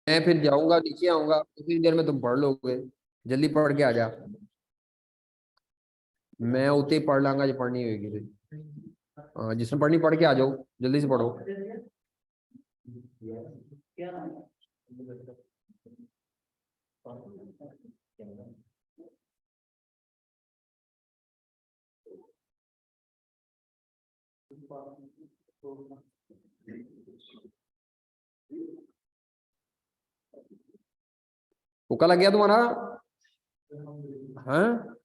मैं फिर जाऊंगा, नीचे आऊंगा, उतनी देर में तुम पढ़ लोगे। जल्दी पढ़ के आ जा। मैं उतने ही पढ़ लांगा जो पढ़नी होगी फिर। हाँ, जिसने पढ़नी पढ़ के आ जाओ, जल्दी से पढ़ो। तुक्का लग गया तुम्हारा? हाँ,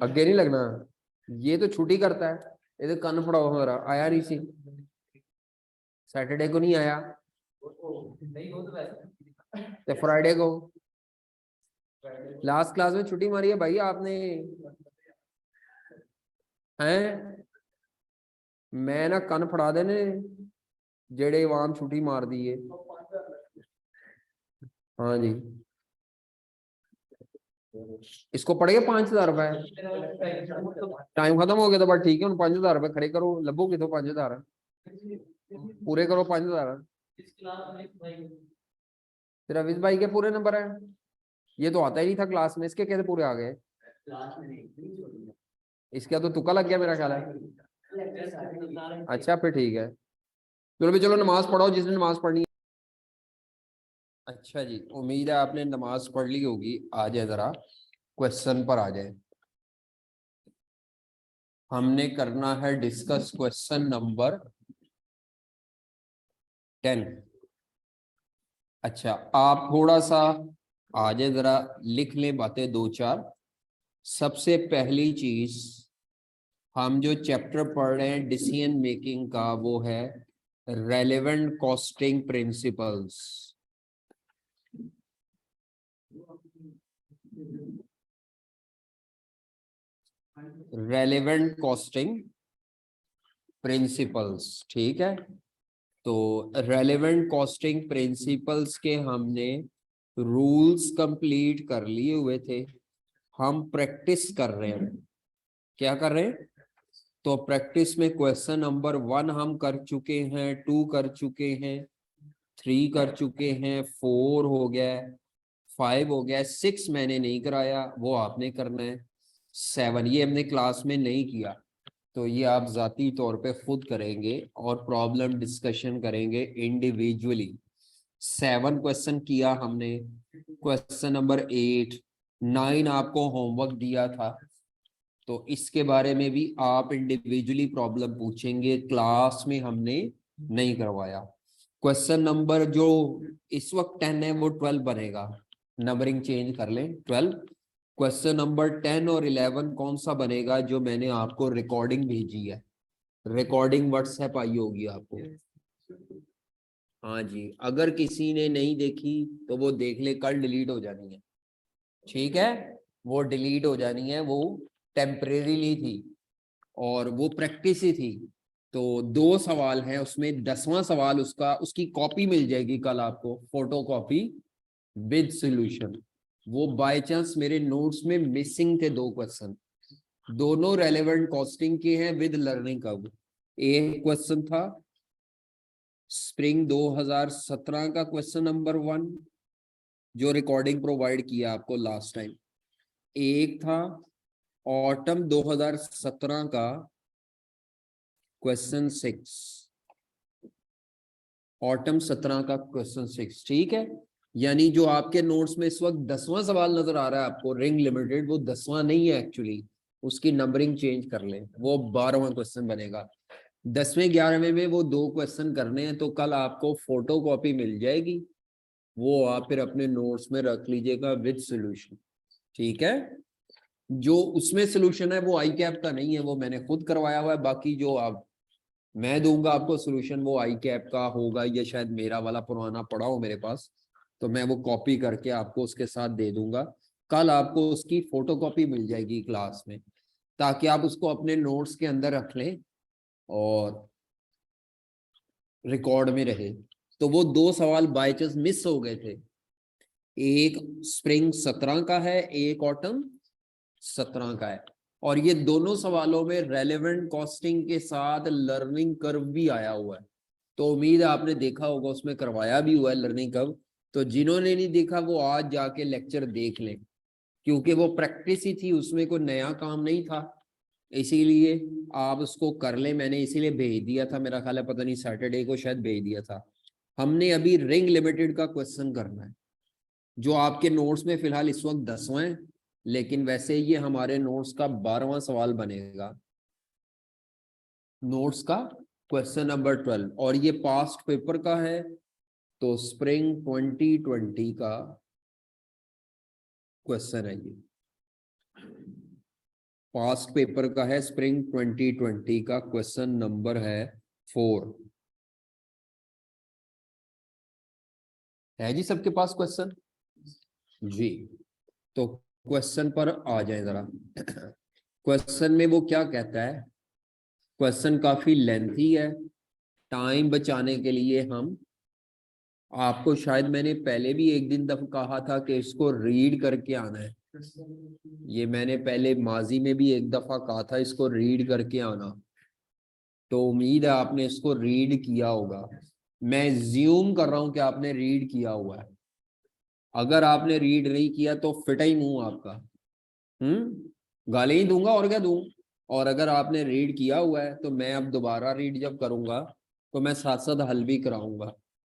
अगे नहीं लगना। ये तो छुट्टी करता है। ये तो कन पड़ाओ हमारा आया नहीं सी। सैटरडे को नहीं आया तो फ्राइडे को। लास्ट क्लास में छुट्टी मारी है भाई आपने। हैं? मैं ना कन फड़ा देने जेड़े वाम छुट्टी मार दी है। हाँ जी, इसको पड़ेगा 5,000 रुपए। टाइम खत्म हो गया तो बस ठीक है। 5,000 रुपए खड़े करो, लभोगे तो 5,000 पूरे करो। 5,000 फिर अविश भाई के पूरे नंबर है। ये तो आता ही नहीं था क्लास में, इसके कैसे पूरे आ गए? इसका तो तुक्का लग गया मेरा ख्याल है। अच्छा फिर ठीक है, चलो भी चलो नमाज पढ़ो जिसने नमाज पढ़नी है। अच्छा जी, उम्मीद है आपने नमाज पढ़ ली होगी। आ जाए जरा क्वेश्चन पर आ जाए। हमने करना है डिस्कस क्वेश्चन नंबर 10। अच्छा, आप थोड़ा सा आ जाए जरा, लिख लें बातें दो चार। सबसे पहली चीज, हम जो चैप्टर पढ़ रहे हैं डिसीजन मेकिंग का, वो है relevant costing principles. Relevant costing principles, ठीक है। तो रेलेवेंट कॉस्टिंग प्रिंसिपल्स के हमने रूल्स कंप्लीट कर लिए हुए थे। हम प्रैक्टिस कर रहे हैं। क्या कर रहे हैं? तो प्रैक्टिस में क्वेश्चन नंबर 1 हम कर चुके हैं, 2 कर चुके हैं, 3 कर चुके हैं, 4 हो गया, 5 हो गया, 6 मैंने नहीं कराया, वो आपने करना है। 7 ये हमने क्लास में नहीं किया, तो ये आप जाती तौर पे खुद करेंगे और प्रॉब्लम डिस्कशन करेंगे इंडिविजुअली। 7 क्वेश्चन किया हमने। क्वेश्चन नंबर 8, 9 आपको होमवर्क दिया था, तो इसके बारे में भी आप इंडिविजुअली प्रॉब्लम पूछेंगे, क्लास में हमने नहीं करवाया। क्वेश्चन नंबर जो इस वक्त 10 है वो 12 बनेगा। नंबरिंग चेंज कर लें, 12। क्वेश्चन नंबर 10 और 11 कौन सा बनेगा? जो मैंने आपको रिकॉर्डिंग भेजी है, रिकॉर्डिंग व्हाट्सएप आई होगी आपको। हाँ जी, अगर किसी ने नहीं देखी तो वो देख ले, कल डिलीट हो जानी है, ठीक है। वो डिलीट हो जानी है, वो टेम्परेरीली थी और वो प्रैक्टिस ही थी। तो 2 सवाल हैं उसमें, 10वां सवाल उसका, उसकी कॉपी मिल जाएगी कल आपको, फोटो कॉपी विद सॉल्यूशन। वो बाय चांस मेरे नोट्स में मिसिंग थे 2 क्वेश्चन, दोनों रेलेवेंट कॉस्टिंग के हैं विद लर्निंग कर्व। एक क्वेश्चन था स्प्रिंग 2017 का क्वेश्चन नंबर 1, जो रिकॉर्डिंग प्रोवाइड किया आपको लास्ट टाइम। एक था ऑटम 2017 का क्वेश्चन 6, ऑटम 17 का क्वेश्चन 6, ठीक है। यानी जो आपके नोट्स में इस वक्त 10वां सवाल नजर आ रहा है आपको, रिंग लिमिटेड, वो 10वां नहीं है एक्चुअली, उसकी नंबरिंग चेंज कर लें, वो 12वां क्वेश्चन बनेगा। 10वें 11वें में वो 2 क्वेश्चन करने हैं, तो कल आपको फोटो कॉपी मिल जाएगी, वो आप फिर अपने नोट्स में रख लीजिएगा विद सॉल्यूशन, ठीक है। जो उसमें सॉल्यूशन है वो आई कैप का नहीं है, वो मैंने खुद करवाया हुआ है। बाकी जो आप मैं दूंगा आपको सॉल्यूशन, वो आई कैप का होगा, या शायद मेरा वाला पुराना पड़ा हो मेरे पास, तो मैं वो कॉपी करके आपको उसके साथ दे दूंगा। कल आपको उसकी फोटोकॉपी मिल जाएगी क्लास में, ताकि आप उसको अपने नोट्स के अंदर रख लें और रिकॉर्ड में रहे। तो वो 2 सवाल बाय चांस मिस हो गए थे, एक स्प्रिंग 17 का है, एक ऑटम 17 का है, और ये दोनों सवालों में रेलेवेंट कॉस्टिंग के साथ लर्निंग कर्व भी आया हुआ है। तो उम्मीद है आपने देखा होगा, उसमें करवाया भी हुआ है लर्निंग कर्व। तो जिन्होंने नहीं देखा वो आज जाके लेक्चर देख लें, क्योंकि वो प्रैक्टिस ही थी, उसमें कोई नया काम नहीं था, इसीलिए आप उसको कर लें। मैंने इसीलिए भेज दिया था, मेरा ख्याल है पता नहीं सैटरडे को शायद भेज दिया था। हमने अभी रिंग लिमिटेड का क्वेश्चन करना है, जो आपके नोट्स में फिलहाल इस वक्त 10वां है, लेकिन वैसे ये हमारे नोट्स का 12वां सवाल बनेगा, नोट्स का क्वेश्चन नंबर 12, और ये पास्ट पेपर का है। तो स्प्रिंग 2020 का क्वेश्चन है ये, पास्ट पेपर का है, स्प्रिंग 2020 का क्वेश्चन नंबर है 4। है जी सबके पास क्वेश्चन जी? तो क्वेश्चन पर आ जाए जरा। क्वेश्चन में वो क्या कहता है, क्वेश्चन काफी लेंथी है, टाइम बचाने के लिए हम आपको, शायद मैंने पहले भी एक दिन दफा कहा था कि इसको रीड करके आना है। ये मैंने पहले माजी में भी एक दफा कहा था इसको रीड करके आना, तो उम्मीद है आपने इसको रीड किया होगा। मैं ज्यूम कर रहा हूं कि आपने रीड किया हुआ है। अगर आपने रीड नहीं किया तो फिटा ही मुंह आपका, गाली ही दूंगा और क्या दूं। और अगर आपने रीड किया हुआ है तो मैं अब दोबारा रीड जब करूंगा तो मैं साथ साथ हल भी कराऊंगा,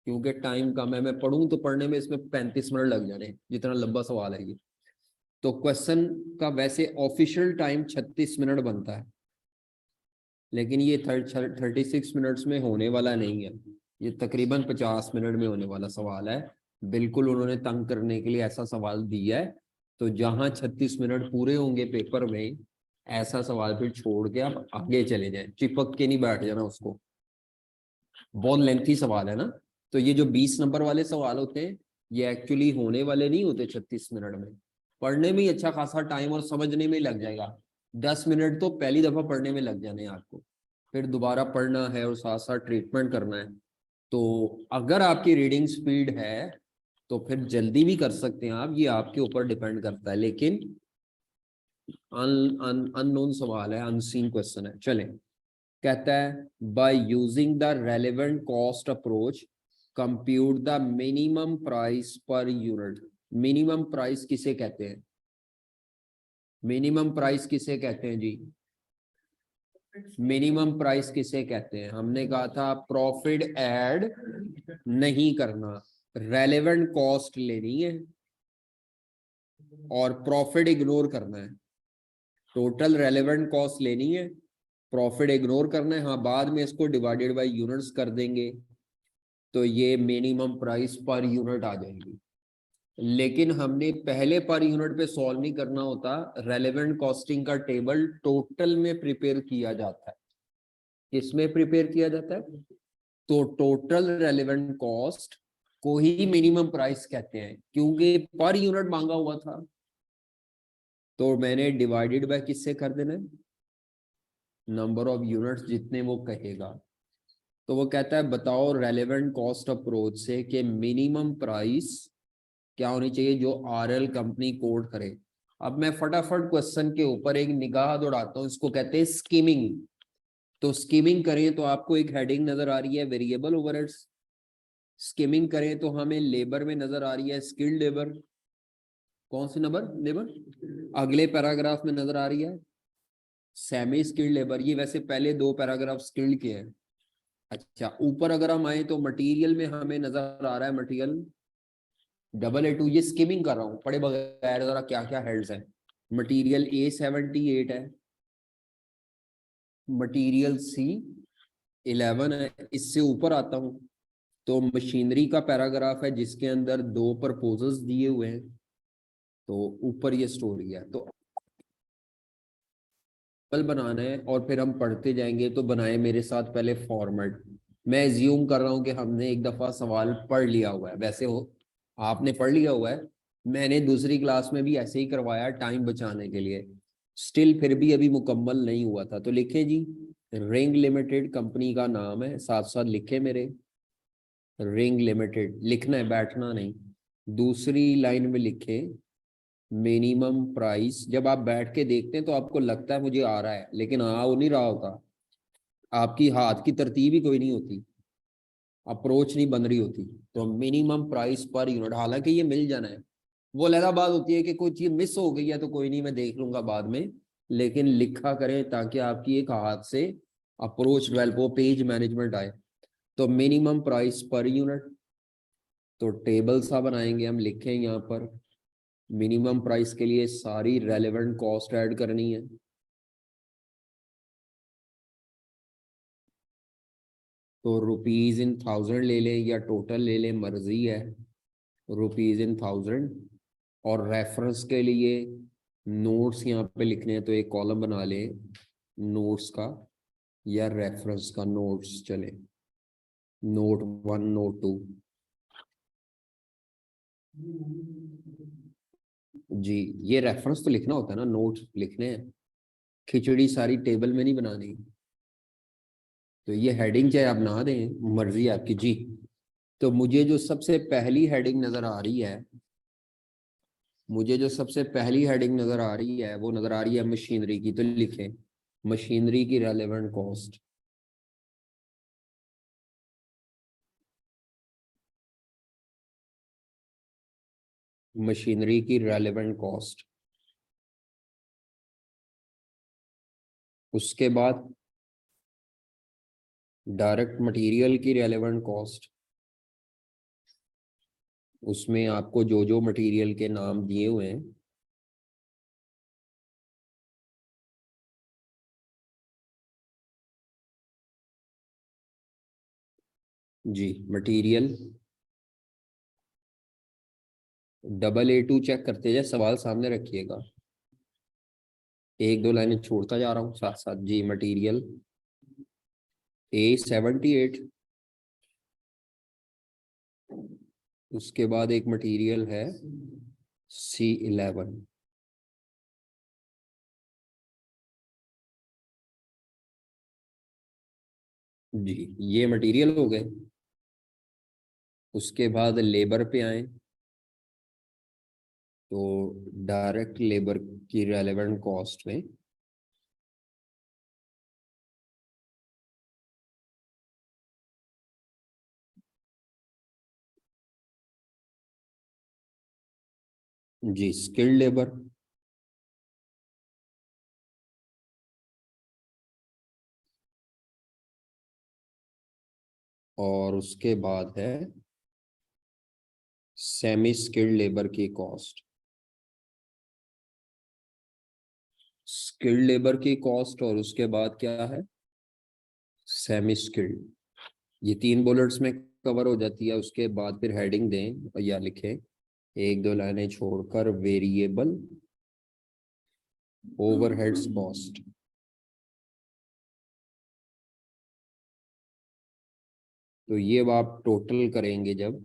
क्योंकि टाइम कम है। मैं पढ़ूं तो पढ़ने में इसमें 35 मिनट लग जाने, जितना लंबा सवाल है ये। तो क्वेश्चन का वैसे ऑफिशियल टाइम 36 मिनट बनता है, लेकिन ये 36 मिनट्स में होने वाला नहीं है, ये तकरीबन 50 मिनट में होने वाला सवाल है। बिल्कुल उन्होंने तंग करने के लिए ऐसा सवाल दिया है। तो जहां 36 मिनट पूरे होंगे पेपर में, ऐसा सवाल फिर छोड़ के आप आगे चले जाएं, चिपक के नहीं बैठ जाना उसको। बहुत लेंथी सवाल है ना। तो ये जो 20 नंबर वाले सवाल होते हैं, ये एक्चुअली होने वाले नहीं होते 36 मिनट में। पढ़ने में ही अच्छा खासा टाइम और समझने में ही लग जाएगा। 10 मिनट तो पहली दफा पढ़ने में लग जाने हैं आपको, फिर दोबारा पढ़ना है और साथ साथ ट्रीटमेंट करना है। तो अगर आपकी रीडिंग स्पीड है तो फिर जल्दी भी कर सकते हैं आप, ये आपके ऊपर डिपेंड करता है। लेकिन अननोन सवाल है, अनसीन क्वेश्चन है। चलें, कहता है by using the relevant cost approach compute the minimum price per unit. Minimum price किसे कहते हैं? मिनिमम प्राइस किसे कहते हैं जी? मिनिमम प्राइस किसे कहते हैं? हमने कहा था प्रॉफिट ऐड नहीं करना, रेलेवेंट कॉस्ट लेनी है और प्रॉफिट इग्नोर करना है। टोटल रेलेवेंट कॉस्ट लेनी है, प्रॉफिट इग्नोर करना है। हाँ, बाद में इसको डिवाइडेड बाय यूनिट्स कर देंगे तो ये मिनिमम प्राइस पर यूनिट आ जाएगी। लेकिन हमने पहले पर यूनिट पे सॉल्व नहीं करना होता, रेलेवेंट कॉस्टिंग का टेबल टोटल में प्रिपेयर किया जाता है। किसमें प्रिपेयर किया जाता है? तो टोटल रेलेवेंट कॉस्ट को ही मिनिमम प्राइस कहते हैं, क्योंकि पर यूनिट मांगा हुआ था। तो मैंने डिवाइडेड बाय किससे कर देना है? नंबर ऑफ यूनिट्स जितने वो कहेगा। तो वो कहता है बताओ रेलेवेंट कॉस्ट अप्रोच से कि मिनिमम प्राइस क्या होनी चाहिए जो आरएल कंपनी कोड करे। अब मैं फटाफट क्वेश्चन के ऊपर एक निगाह दौड़ाता हूँ, इसको कहते हैं स्कीमिंग। तो स्कीमिंग करें तो आपको एक हेडिंग नजर आ रही है वेरिएबल ओवरहेड्स। स्कीमिंग करें तो हमें लेबर में नजर आ रही है स्किल्ड लेबर। कौन सी नंबर लेबर? अगले पैराग्राफ में नजर आ रही है सेमी स्किल्ड लेबर। ये वैसे पहले दो पैराग्राफ स्किल्ड के हैं। अच्छा, ऊपर अगर हम आए तो मटेरियल में हमें नजर आ रहा है मटेरियल AA2। ये स्कीमिंग कर रहा हूँ पढ़े बगैर, जरा क्या क्या हेड्स हैं। मटेरियल A78 है, मटेरियल C11 है। इससे ऊपर आता हूँ तो मशीनरी का पैराग्राफ है जिसके अंदर दो प्रपोजल्स दिए हुए हैं। तो ऊपर ये स्टोरी है। तो कल बनाना है और फिर हम पढ़ते जाएंगे, तो बनाए मेरे साथ पहले फॉर्मेट। मैं एज्यूम कर रहा हूँ कि हमने एक दफा सवाल पढ़ लिया हुआ है, वैसे हो आपने पढ़ लिया हुआ है। मैंने दूसरी क्लास में भी ऐसे ही करवाया टाइम बचाने के लिए, स्टिल फिर भी अभी मुकम्मल नहीं हुआ था। तो लिखे जी, रिंग लिमिटेड कंपनी का नाम है, साथ साथ लिखे मेरे, रिंग लिमिटेड लिखना है, बैठना नहीं। दूसरी लाइन में लिखे मिनिमम प्राइस। जब आप बैठ के देखते हैं तो आपको लगता है मुझे आ रहा है, लेकिन आ वो नहीं रहा होता, आपकी हाथ की तरतीब ही कोई नहीं होती। अप्रोच नहीं बन रही होती। तो मिनिमम प्राइस पर यूनिट, हालांकि ये मिल जाना है, वो अलग बात होती है कि कोई चीज मिस हो गई है तो कोई नहीं, मैं देख लूंगा बाद में, लेकिन लिखा करें ताकि आपकी एक हाथ से अप्रोच डेवलप हो, पेज मैनेजमेंट आए। तो मिनिमम प्राइस पर यूनिट, तो टेबल सा बनाएंगे हम, लिखें यहाँ पर मिनिमम प्राइस के लिए सारी रेलेवेंट कॉस्ट ऐड करनी है। तो रुपीज इन थाउजेंड ले लें या टोटल ले लें, मर्जी है, रुपीज इन थाउजेंड। और रेफरेंस के लिए नोट्स यहाँ पे लिखने हैं तो एक कॉलम बना लें नोट्स का, या रेफरेंस का नोट्स चले, नोट 1 नोट 2। जी, ये रेफरेंस तो लिखना होता है ना, नोट्स लिखने हैं, खिचड़ी सारी टेबल में नहीं बनानी। तो ये हेडिंग चाहे आप ना दें, मर्जी आपकी जी। तो मुझे जो सबसे पहली हेडिंग नजर आ रही है, मुझे जो सबसे पहली हेडिंग नजर आ रही है वो नजर आ रही है मशीनरी की। तो लिखें मशीनरी की रेलेवेंट कॉस्ट। मशीनरी की रेलेवेंट कॉस्ट। उसके बाद डायरेक्ट मटेरियल की रेलेवेंट कॉस्ट। उसमें आपको जो जो मटेरियल के नाम दिए हुए हैं, जी मटेरियल AA2 चेक करते जाए, सवाल सामने रखिएगा, एक दो लाइनें छोड़ता जा रहा हूँ साथ साथ। जी मटेरियल A78, उसके बाद एक मटेरियल है C11। जी ये मटेरियल हो गए। उसके बाद लेबर पे आए, तो डायरेक्ट लेबर की रेलेवेंट कॉस्ट में जी स्किल्ड लेबर। और उसके बाद है सेमी स्किल्ड लेबर की कॉस्ट। स्किल्ड लेबर की कॉस्ट और उसके बाद क्या है, सेमी स्किल्ड। ये तीन बुलेट्स में कवर हो जाती है। उसके बाद फिर हेडिंग दें या लिखें एक दो लाइनें छोड़कर, वेरिएबल ओवरहेड्स कॉस्ट। तो ये आप टोटल करेंगे, जब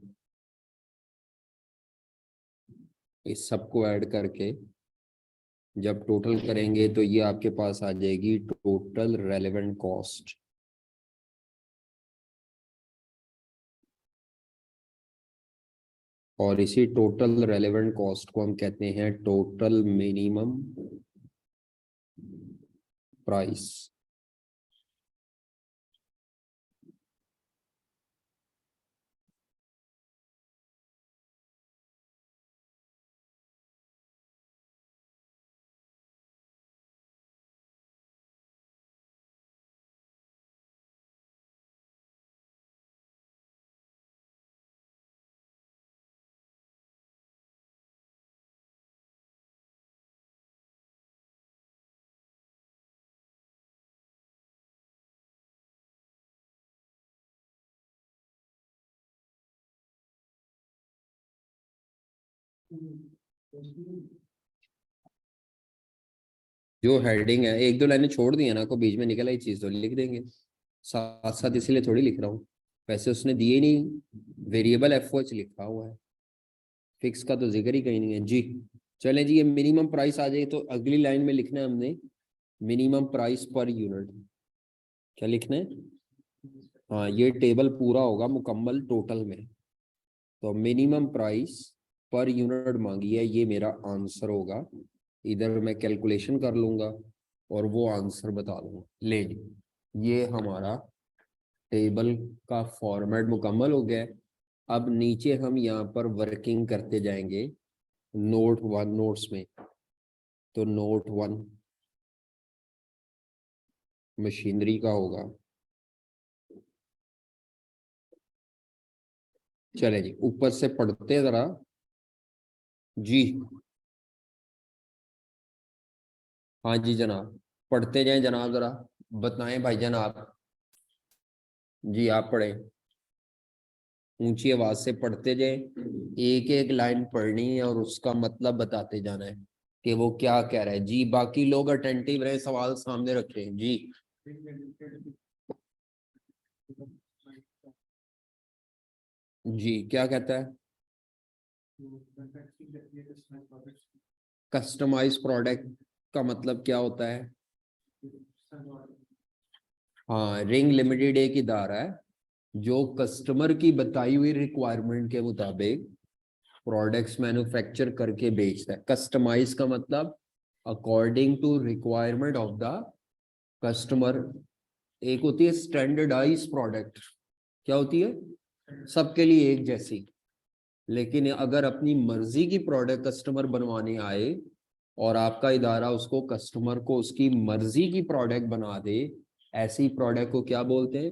इस सबको ऐड करके जब टोटल करेंगे तो ये आपके पास आ जाएगी टोटल रेलेवेंट कॉस्ट। और इसी टोटल रेलेवेंट कॉस्ट को हम कहते हैं टोटल मिनिमम प्राइस। जो हेडिंग है, एक दो लाइनें छोड़ दी है ना, को बीच में निकल आई चीज तो लिख देंगे साथ साथ, इसीलिए थोड़ी लिख रहा हूँ। वैसे उसने दिए ही नहीं, वेरिएबल एफ लिखा हुआ है, फिक्स का तो जिक्र ही कहीं नहीं है जी। चलें जी, ये मिनिमम प्राइस आ जाए तो अगली लाइन में लिखना है हमने मिनिमम प्राइस पर यूनिट। क्या लिखना है, हाँ ये टेबल पूरा होगा मुकम्मल टोटल में। तो मिनिमम प्राइस पर यूनिट मांगी है, ये मेरा आंसर होगा। इधर मैं कैलकुलेशन कर लूंगा और वो आंसर बता दूंगा। ले जी, ये हमारा टेबल का फॉर्मेट मुकम्मल हो गया है। अब नीचे हम यहाँ पर वर्किंग करते जाएंगे नोट 1 नोट्स में। तो नोट 1 मशीनरी का होगा। चले जी ऊपर से पढ़ते हैं जरा जी। हाँ जी जनाब, पढ़ते जाएं जनाब, जरा बताएं भाई जनाब। जी आप पढ़ें, ऊंची आवाज से पढ़ते जाएं। एक एक लाइन पढ़नी है और उसका मतलब बताते जाना है कि वो क्या कह रहा है जी। बाकी लोग अटेंटिव रहे, सवाल सामने रखें जी। जी क्या कहता है? कस्टमाइज प्रोडक्ट का मतलब क्या होता है? हाँ, रिंग लिमिटेड एक इदारा है जो कस्टमर की बताई हुई रिक्वायरमेंट के मुताबिक प्रोडक्ट्स मैन्युफैक्चर करके बेचता है। कस्टमाइज का मतलब according to requirement of the customer. एक होती है स्टैंडर्डाइज प्रोडक्ट, क्या होती है? सबके लिए एक जैसी। लेकिन अगर अपनी मर्जी की प्रोडक्ट कस्टमर बनवाने आए और आपका इदारा उसको कस्टमर को उसकी मर्जी की प्रोडक्ट बना दे, ऐसी प्रोडक्ट को क्या बोलते हैं?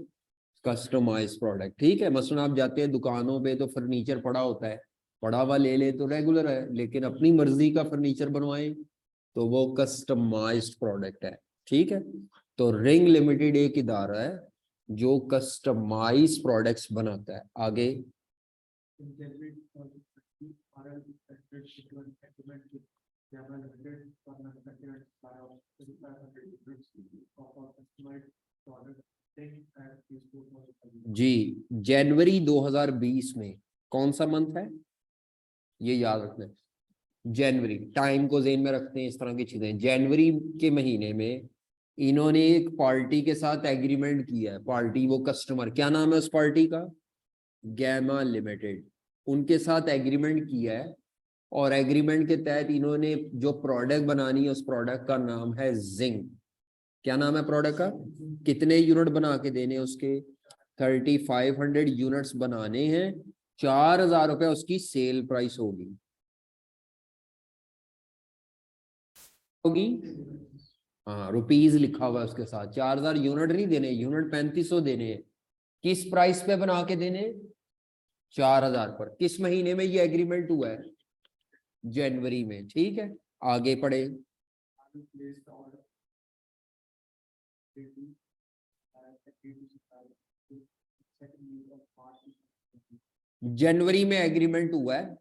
Customise product. ठीक है, मसलन आप जाते हैं दुकानों पे तो फर्नीचर पड़ा होता है, पड़ा हुआ ले ले तो रेगुलर है, लेकिन अपनी मर्जी का फर्नीचर बनवाएं तो वो कस्टमाइज्ड प्रोडक्ट है। ठीक है, तो रिंग लिमिटेड एक इदारा है जो कस्टमाइज प्रोडक्ट्स बनाता है। आगे जी, जनवरी 2020 में कौन सा मंथ है ये याद रखना है। जनवरी, टाइम को जेन में रखते हैं इस तरह की चीजें। जनवरी के महीने में इन्होंने एक पार्टी के साथ एग्रीमेंट किया है। पार्टी, वो कस्टमर, क्या नाम है उस पार्टी का? Gamma limited. उनके साथ एग्रीमेंट किया है और एग्रीमेंट के तहत इन्होंने जो प्रोडक्ट बनानी है उस प्रोडक्ट का नाम है जिंक। क्या नाम है प्रोडक्ट का? कितने यूनिट बना के देने उसके? 3500 यूनिट्स बनाने हैं। 4000 रुपये उसकी सेल प्राइस होगी। हाँ, रुपीज लिखा हुआ है उसके साथ। 4000 यूनिट नहीं देने, यूनिट 3500 देने हैं। किस प्राइस पे बना के देने? 4000 पर। किस महीने में ये एग्रीमेंट हुआ है? जनवरी में। ठीक है, आगे पढ़े। जनवरी में एग्रीमेंट हुआ है,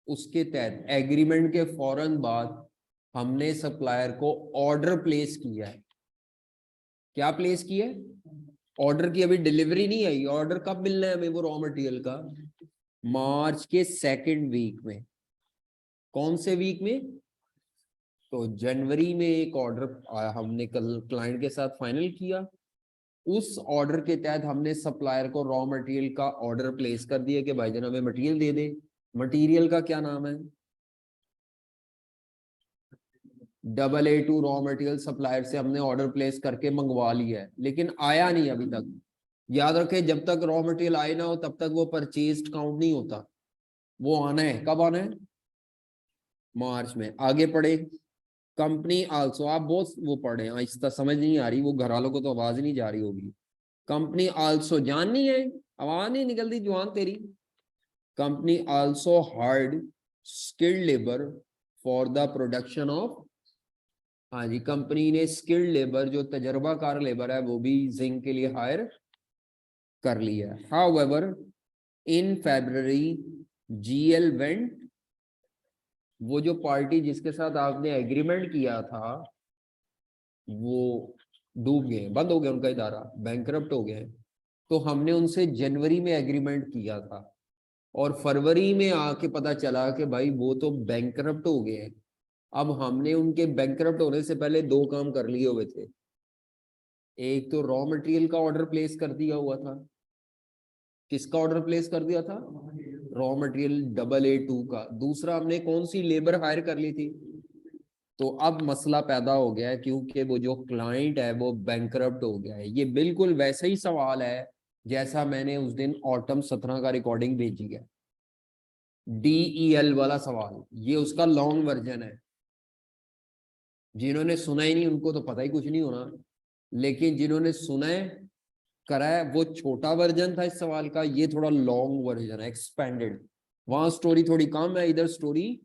उसके तहत एग्रीमेंट के फौरन बाद हमने सप्लायर को ऑर्डर प्लेस किया है। क्या प्लेस किया है? ऑर्डर की। अभी डिलीवरी नहीं आई, ऑर्डर कब मिलना है हमें वो रॉ मटेरियल का? मार्च के सेकंड वीक में। कौन से वीक में? तो जनवरी में एक ऑर्डर आया, हमने कल क्लाइंट के साथ फाइनल किया। उस ऑर्डर के तहत हमने सप्लायर को रॉ मटेरियल का ऑर्डर प्लेस कर दिया कि भाईजान हमें मटेरियल दे दे। मटेरियल का क्या नाम है? AA2 रॉ मटेरियल सप्लायर से हमने ऑर्डर प्लेस करके मंगवा लिया है, लेकिन आया नहीं अभी तक। याद रखें, जब तक रॉ मटेरियल आए ना हो तब तक वो परचेज काउंट नहीं होता। वो आना है, कब आना है? मार्च में। आगे पढ़े। कंपनी आल्सो, आप बहुत वो पढ़े, आहिस्ता समझ नहीं आ रही, वो घर वालों को तो आवाज नहीं जा रही होगी। कंपनी आल्सो, जान नहीं है, आवाज नहीं निकलती जुआन तेरी। Company also hired skilled labour for the production of. हाँ जी, कंपनी ने स्किल्ड लेबर, जो तजर्बाकार लेबर है, वो भी जिंक के लिए हायर कर लिया। हाउएवर इन फरवरी जीएल वेंट, वो जो पार्टी जिसके साथ आपने एग्रीमेंट किया था वो डूब गए, बंद हो गया, उनका इदारा बैंकरप्ट हो गए। तो हमने उनसे जनवरी में एग्रीमेंट किया था और फरवरी में आके पता चला कि भाई वो तो बैंकरप्ट हो गए हैं। अब हमने उनके बैंकरप्ट होने से पहले दो काम कर लिए हुए थे। एक तो रॉ मटेरियल का ऑर्डर प्लेस कर दिया हुआ था। किसका ऑर्डर प्लेस कर दिया था? रॉ मटेरियल AA2 का। दूसरा, हमने कौन सी लेबर हायर कर ली थी? तो अब मसला पैदा हो गया है क्योंकि वो जो क्लाइंट है वो बैंकरप्ट हो गया है। ये बिल्कुल वैसा ही सवाल है जैसा मैंने उस दिन ऑटम 17 का रिकॉर्डिंग भेजी है, DEL वाला सवाल। ये उसका लॉन्ग वर्जन है। जिन्होंने सुना ही नहीं उनको तो पता ही कुछ नहीं होना, लेकिन जिन्होंने सुना है, करा है, वो छोटा वर्जन था इस सवाल का, ये थोड़ा लॉन्ग वर्जन है, एक्सपेंडेड। वहां स्टोरी थोड़ी कम है, इधर स्टोरी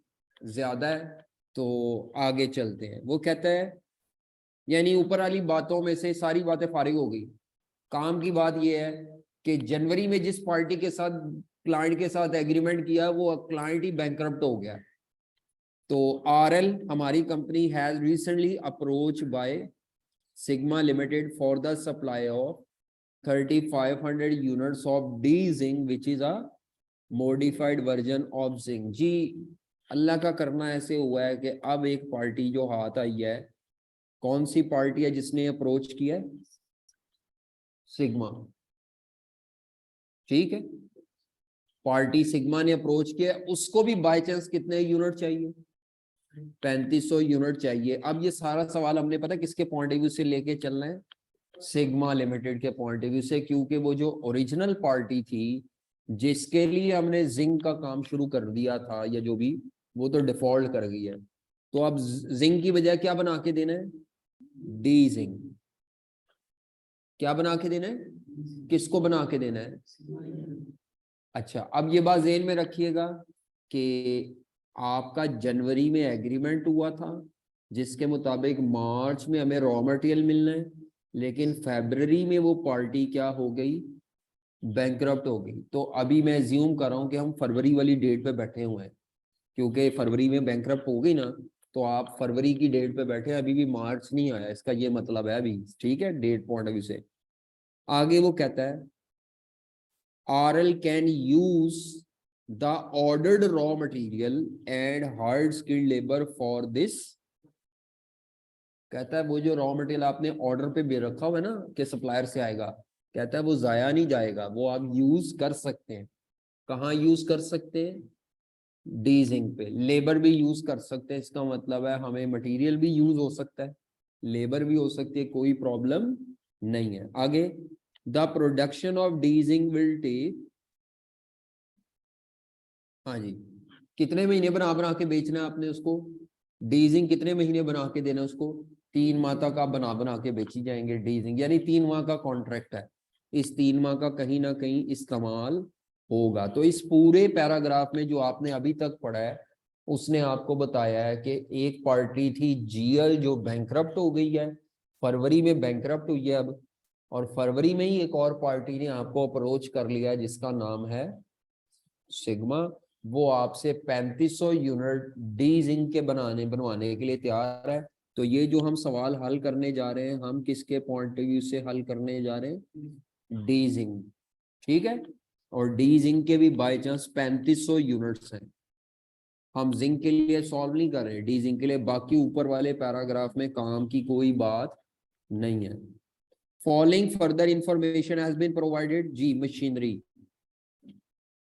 ज्यादा है। तो आगे चलते हैं। वो कहता है यानी ऊपर वाली बातों में से सारी बातें फारिग हो गई। काम की बात यह है कि जनवरी में जिस पार्टी के साथ, क्लाइंट के साथ एग्रीमेंट किया, वो क्लाइंट ही बैंकरप्ट हो गया। तो RL हमारी company has recently approach by Sigma Limited for the supply of 3500 units of D zinc which is a modified version of zinc. जी, अल्लाह का करना ऐसे हुआ है कि अब एक पार्टी जो हाथ आई है, कौन सी पार्टी है जिसने अप्रोच किया? सिग्मा। ठीक है, पार्टी सिग्मा ने अप्रोच किया। उसको भी बाय चांस कितने यूनिट चाहिए? 3500 यूनिट चाहिए। अब ये सारा सवाल हमने पता किसके पॉइंट ऑफ व्यू से लेके चलना है? सिग्मा लिमिटेड के पॉइंट ऑफ व्यू से, क्योंकि वो जो ओरिजिनल पार्टी थी जिसके लिए हमने जिंक का काम शुरू कर दिया था या जो भी, वो तो डिफॉल्ट कर गई है। तो अब जिंक की बजाय क्या बना के देना है? D zinc. क्या बना के देना है? किसको बना के देना है? अच्छा, अब ये बात ज़हन में रखिएगा कि आपका जनवरी में एग्रीमेंट हुआ था जिसके मुताबिक मार्च में हमें रॉ मटेरियल मिलना है, लेकिन फरवरी में वो पार्टी क्या हो गई? बैंकरप्ट हो गई। तो अभी मैं ज्यूम कर रहा हूँ कि हम फरवरी वाली डेट पे बैठे हुए हैं, क्योंकि फरवरी में बैंकरप्ट हो गई ना, तो आप फरवरी की डेट पे बैठे हैं, अभी भी मार्च नहीं आया, इसका ये मतलब है अभी। ठीक है, डेट पॉइंट ऑफ व्यू से। आगे वो कहता है RL can use the ordered raw material and hard skilled labor for this। कहता है वो जो रॉ मटेरियल आपने ऑर्डर पे भी रखा हुआ है ना कि सप्लायर से आएगा, कहता है वो जाया नहीं जाएगा, वो आप यूज कर सकते हैं। कहाँ यूज कर सकते हैं? डी जिंक पे। लेबर भी यूज कर सकते हैं, इसका मतलब है हमें मटेरियल भी यूज हो सकता है, लेबर भी हो सकती है, कोई प्रॉब्लम नहीं है। आगे, the production of D zinc will take, हाँ जी, कितने महीने बना बना के बेचना है आपने उसको? डीजिंग कितने महीने बना के देना उसको? 3 माह तक आप बना बना के बेची जाएंगे डीजिंग, यानी 3 माह का कॉन्ट्रैक्ट है। इस 3 माह का कहीं ना कहीं इस्तेमाल होगा। तो इस पूरे पैराग्राफ में जो आपने अभी तक पढ़ा है, उसने आपको बताया है कि एक पार्टी थी GL जो बैंकरप्ट हो गई है, फरवरी में बैंकरप्ट हुई है अब, और फरवरी में ही एक और पार्टी ने आपको अप्रोच कर लिया है जिसका नाम है सिग्मा। वो आपसे 3500 यूनिट डी जिंक के बनवाने के लिए तैयार है। तो ये जो हम सवाल हल करने जा रहे हैं, हम किसके पॉइंट ऑफ व्यू से हल करने जा रहे हैं? D zinc. ठीक है, और डी जिंक के भी बाई चांस 3500 यूनिट्स हैं। हम जिंक के लिए सॉल्व नहीं कर रहे, डी जिंक के लिए। बाकी ऊपर वाले पैराग्राफ में काम की कोई बात नहीं है। Following further information has been provided. जी, मशीनरी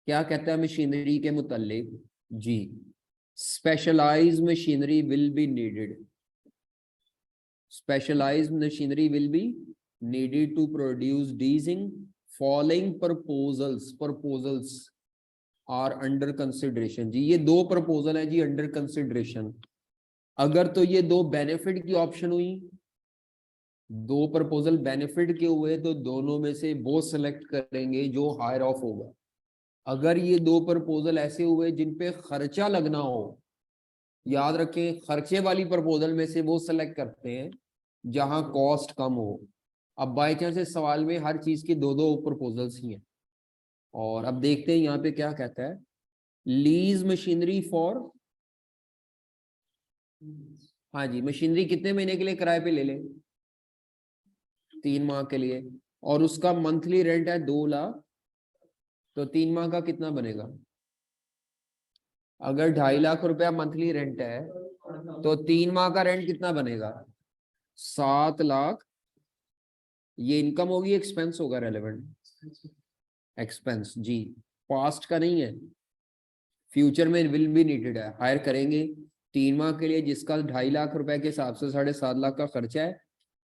क्या कहता है मशीनरी के मुतालिक? जी, specialised machinery will be needed. Specialised machinery will be needed to produce D zinc. Following proposals are under consideration. जी, ये 2 प्रपोजल है जी अंडर कंसिडरेशन। अगर तो ये 2 बेनिफिट की ऑप्शन हुई, 2 प्रपोजल बेनिफिट के हुए, तो दोनों में से वो सिलेक्ट करेंगे जो हायर ऑफ होगा। अगर ये 2 प्रपोजल ऐसे हुए जिन पे खर्चा लगना हो, याद रखें खर्चे वाली प्रपोजल में से वो सिलेक्ट करते हैं जहां कॉस्ट कम हो। अब बाई चांस इस सवाल में हर चीज की 2-2 प्रपोजल्स ही हैं। और अब देखते हैं यहाँ पे क्या कहता है। लीज मशीनरी फॉर, हाँ जी, मशीनरी कितने महीने के लिए किराए पे ले ले? 3 माह के लिए, और उसका मंथली रेंट है 2 लाख। तो 3 माह का कितना बनेगा? अगर 2.5 लाख रुपया मंथली रेंट है, तो 3 माह का रेंट कितना बनेगा? 7 लाख। ये इनकम होगी, एक्सपेंस होगा? रेलेवेंट एक्सपेंस जी, पास्ट का नहीं है, फ्यूचर में विल बी नीडेड है, हायर करेंगे। 3 माह के लिए जिसका 2.5 लाख रुपए के हिसाब से 7.5 लाख का खर्चा है,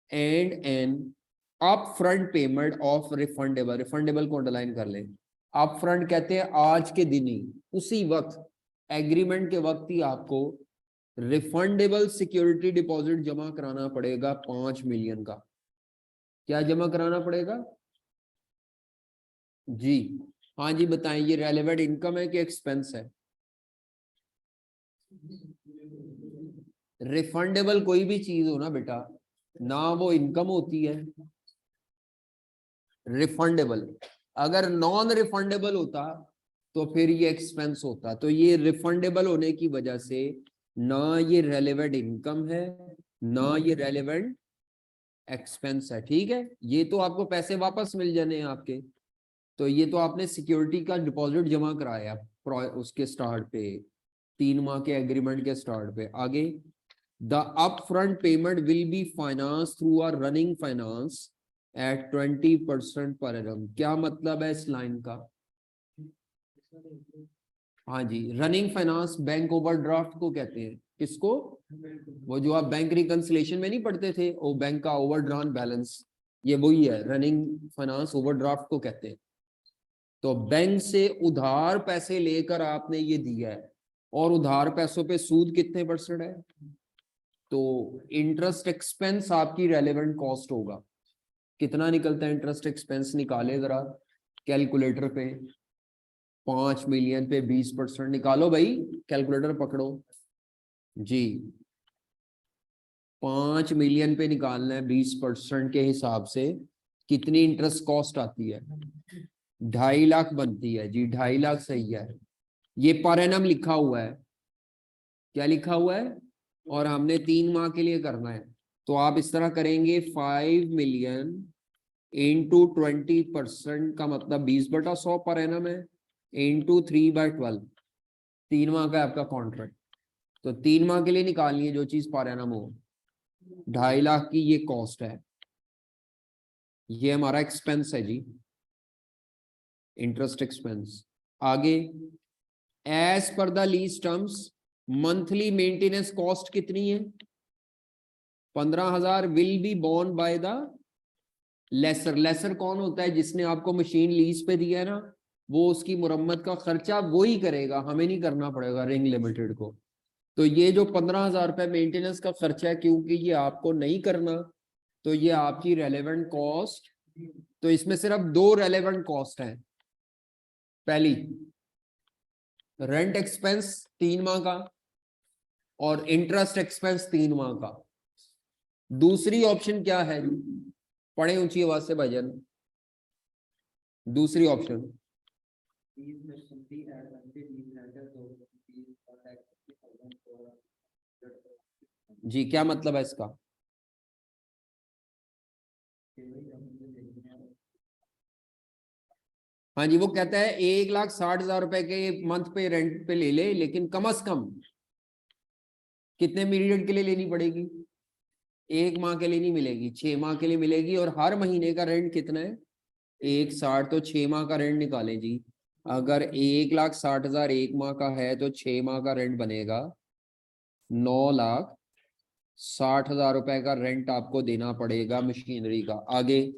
and an upfront payment of refundable, refundable को अंडरलाइन कर लें। अप फ्रंट कहते हैं आज के दिन ही, उसी वक्त, एग्रीमेंट के वक्त ही आपको रिफंडेबल सिक्योरिटी डिपॉजिट जमा कराना पड़ेगा 5 मिलियन का। क्या जमा कराना पड़ेगा जी? हाँ जी बताएं, ये रेलेवेंट इनकम है कि एक्सपेंस है? रिफंडेबल कोई भी चीज हो ना बेटा, ना वो इनकम होती है रिफंडेबल, अगर नॉन रिफंडेबल होता तो फिर ये एक्सपेंस होता। तो ये रिफंडेबल होने की वजह से ना ये रेलेवेंट इनकम है, ना ये रेलेवेंट एक्सपेंस है। ठीक है, ये तो आपको पैसे वापस मिल जाने हैं आपके, तो ये तो आपने सिक्योरिटी का डिपॉजिट जमा कराया उसके स्टार्ट पे, 3 माह के एग्रीमेंट के स्टार्ट पे। आगे, the upfront payment will be finance through a running finance at 20% per annum. क्या मतलब है इस लाइन का? हाँ जी, रनिंग फाइनेंस बैंक ओवरड्राफ्ट को कहते हैं। किसको? वो जो आप बैंक रिकंसिलेशन में नहीं पढ़ते थे, वो बैंक का ओवरड्रान बैलेंस, ये वही है, रनिंग फाइनेंस ओवरड्राफ्ट को कहते हैं। तो बैंक से उधार पैसे लेकर आपने ये दिया है, और उधार पैसों पे सूद कितने परसेंट है? तो इंटरेस्ट एक्सपेंस आपकी रेलेवेंट कॉस्ट होगा। कितना निकलता है इंटरेस्ट एक्सपेंस? निकाले जरा कैलकुलेटर पे। 5 मिलियन पे 20% निकालो भाई, कैलकुलेटर पकड़ो जी। 5 मिलियन पे निकालना है 20% के हिसाब से, कितनी इंटरेस्ट कॉस्ट आती है? 2.5 लाख बनती है जी, 2.5 लाख सही है। ये पर एनम लिखा हुआ है, क्या लिखा हुआ है? और हमने 3 माह के लिए करना है, तो आप इस तरह करेंगे, 5 मिलियन इंटू 20% का मतलब 20/100 पर एनम है, इंटू 3/12, 3 माह का आपका कॉन्ट्रैक्ट। तो 3 माह के लिए निकालनी है जो चीज पर एनम हो। 2.5 लाख की ये कॉस्ट है, ये हमारा एक्सपेंस है जी, इंटरेस्ट एक्सपेंस। आगे, as per the lease terms monthly maintenance cost कितनी है? 15,000 will be borne by the lessor. Lessor कौन होता है? जिसने आपको मशीन लीज पे दिया है ना, वो उसकी मुरम्मत का खर्चा वो ही करेगा, हमें नहीं करना पड़ेगा रिंग लिमिटेड को। तो ये जो 15,000 रुपये मेंटेनेंस का खर्चा है, क्योंकि ये आपको नहीं करना, तो ये आपकी रेलेवेंट कॉस्ट। तो इसमें सिर्फ 2 रेलेवेंट कॉस्ट हैं। पहली, रेंट एक्सपेंस 3 माह का, और इंटरेस्ट एक्सपेंस 3 माह का। दूसरी ऑप्शन क्या है? पढ़े ऊंची आवाज से भजन। दूसरी ऑप्शन, जी क्या मतलब है इसका? हाँ जी, वो कहता है 1,60,000 रुपए के मंथ पे रेंट पे ले ले, लेकिन कम से कम कितने पीरियड के लिए लेनी पड़ेगी? 1 माह के लिए नहीं मिलेगी, 6 माह के लिए मिलेगी। और हर महीने का रेंट कितना है? 1,60, तो 6 माह का रेंट निकालें जी। अगर 1,60,000 1 माह का है, तो 6 माह का रेंट बनेगा 9,60,000 रुपए का रेंट आपको देना पड़ेगा मशीनरी का। आगे,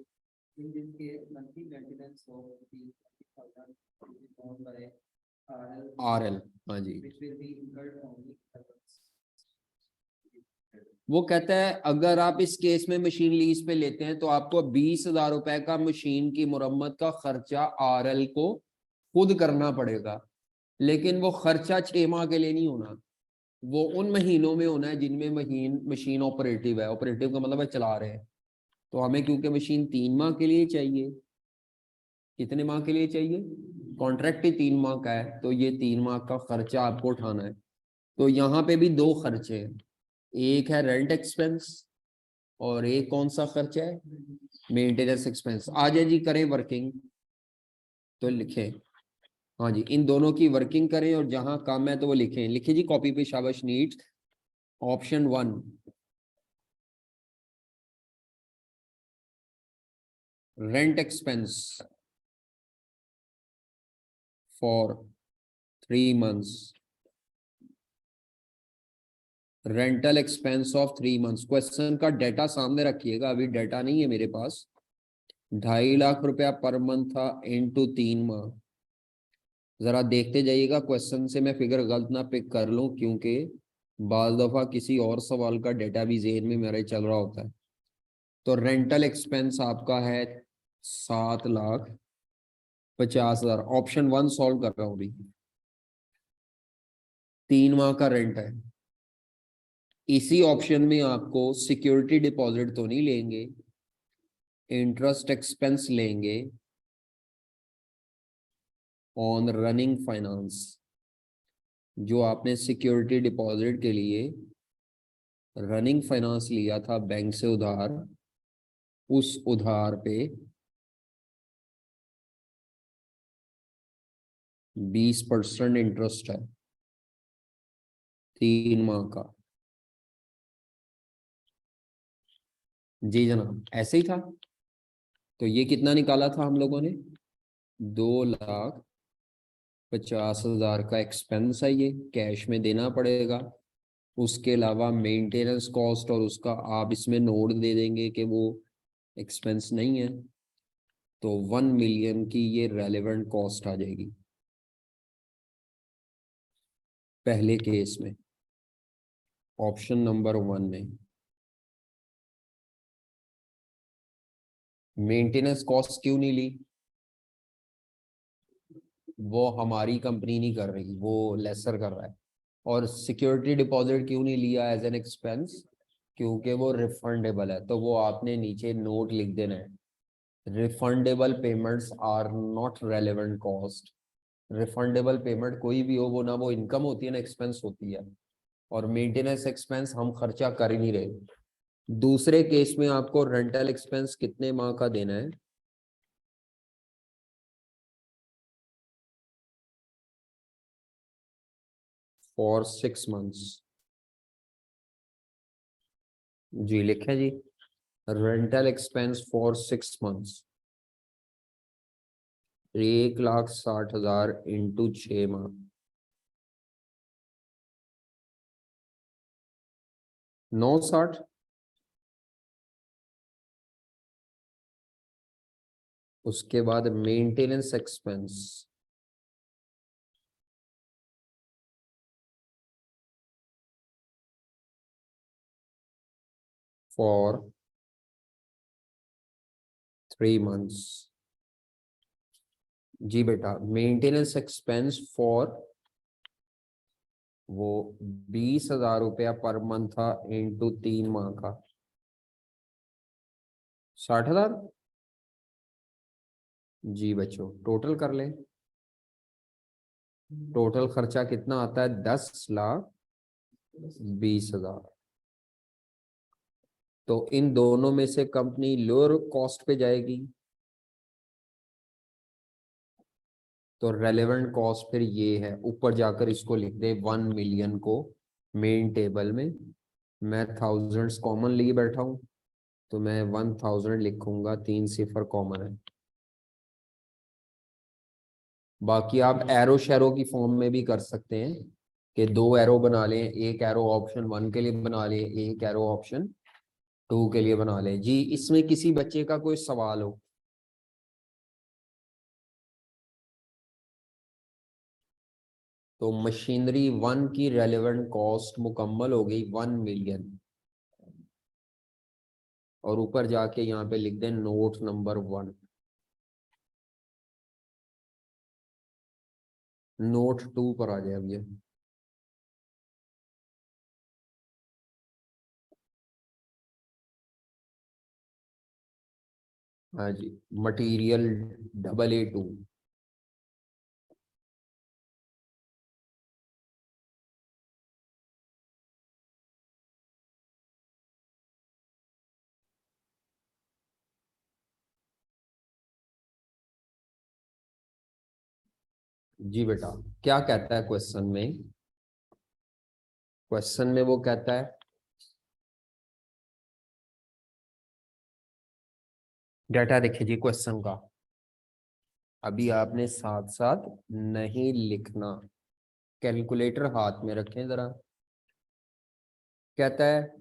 RL, हाँ जी। वो कहता है अगर आप इस केस में मशीन लीज पे लेते हैं, तो आपको 20,000 रुपए का मशीन की मुरम्मत का खर्चा RL को खुद करना पड़ेगा। लेकिन वो खर्चा 6 माह के लिए नहीं होना, वो उन महीनों में होना है जिनमें मशीन ऑपरेटिव है। ऑपरेटिव का मतलब है चला रहे हैं। तो हमें क्योंकि मशीन 3 माह के लिए चाहिए, कितने माह के लिए चाहिए? कॉन्ट्रैक्ट ही 3 माह का है, तो ये 3 माह का खर्चा आपको उठाना है। तो यहाँ पे भी 2 खर्चे हैं, एक है रेंट एक्सपेंस, और एक कौन सा खर्चा है? Maintenance expense. आ जाए जी, करें वर्किंग, तो लिखें। हाँ जी, इन दोनों की वर्किंग करें, और जहां काम है तो वो लिखें। लिखिए जी कॉपी पे, शाबाश नीट। Option 1, rent expense for 3 months rental expense of 3 months. Question का डेटा सामने रखिएगा, अभी डेटा नहीं है मेरे पास। 2.5 लाख रुपया पर मंथ था इनटू 3 माह। जरा देखते जाइएगा क्वेश्चन से मैं फिगर गलत ना पिक कर लूं, क्योंकि बाल दफा किसी और सवाल का डेटा भी जेहन में मेरे चल रहा होता है। तो रेंटल एक्सपेंस आपका है 7,50,000। ऑप्शन 1 सॉल्व कर रहा हूं अभी। 3 माह का रेंट है। इसी ऑप्शन में आपको सिक्योरिटी डिपॉजिट तो नहीं लेंगे, इंटरेस्ट एक्सपेंस लेंगे ऑन रनिंग फाइनेंस। जो आपने सिक्योरिटी डिपॉजिट के लिए रनिंग फाइनेंस लिया था बैंक से उधार, उस उधार पे 20% इंटरेस्ट है 3 माह का। जी जनाब, ऐसे ही था। तो ये कितना निकाला था हम लोगों ने? 2,50,000 का एक्सपेंस है, ये कैश में देना पड़ेगा। उसके अलावा मेंटेनेंस कॉस्ट और उसका आप इसमें नोट दे देंगे कि वो एक्सपेंस नहीं है। तो 1 मिलियन की ये रेलेवेंट कॉस्ट आ जाएगी पहले केस में, ऑप्शन नंबर 1 में। मेंटेनेंस कॉस्ट क्यों नहीं ली? वो हमारी कंपनी नहीं कर रही, वो लेसर कर रहा है। और सिक्योरिटी डिपॉजिट क्यों नहीं लिया एज एन एक्सपेंस? क्योंकि वो रिफंडेबल है। तो वो आपने नीचे नोट लिख देना है, refundable payments are not relevant cost. Refundable payment कोई भी हो, वो ना वो इनकम होती है ना एक्सपेंस होती है। और मेंटेनेंस एक्सपेंस हम खर्चा कर ही नहीं रहे। दूसरे केस में आपको रेंटल एक्सपेंस कितने माह का देना है? For 6 months. जी लिखे जी, rental expense for 6 months 1,60,000 into 6 माह। 960। उसके बाद मेंटेनेंस एक्सपेंस फॉर 3 मंथ्स। जी बेटा, मेंटेनेंस एक्सपेंस फॉर वो 20,000 रुपया पर मंथ था इंटू 3 माह का 60,000। जी बच्चों, टोटल कर ले। टोटल खर्चा कितना आता है? 10,20,000। तो इन दोनों में से कंपनी लोअर कॉस्ट पे जाएगी। तो रेलेवेंट कॉस्ट फिर ये है, ऊपर जाकर इसको लिख दे 1 मिलियन को मेन टेबल में। मैं थाउजेंड्स कॉमन लिए बैठा हूं, तो मैं 1,000 लिखूंगा, 3 सिफर कॉमन है। बाकी आप एरो शेरो की फॉर्म में भी कर सकते हैं कि 2 एरो बना लें, एक एरो ऑप्शन 1 के लिए बना लें, एक एरो ऑप्शन 2 के लिए बना लें। जी, इसमें किसी बच्चे का कोई सवाल हो? तो मशीनरी 1 की रेलेवेंट कॉस्ट मुकम्मल हो गई 1 मिलियन। और ऊपर जाके यहाँ पे लिख दें नोट नंबर 1। नोट 2 पर आ जाए अब ये। हाँ जी, मटेरियल AA2। जी बेटा, क्या कहता है क्वेश्चन में? क्वेश्चन में वो कहता है, डाटा देखिए जी क्वेश्चन का। अभी आपने साथ साथ नहीं लिखना, कैलकुलेटर हाथ में रखें जरा। कहता है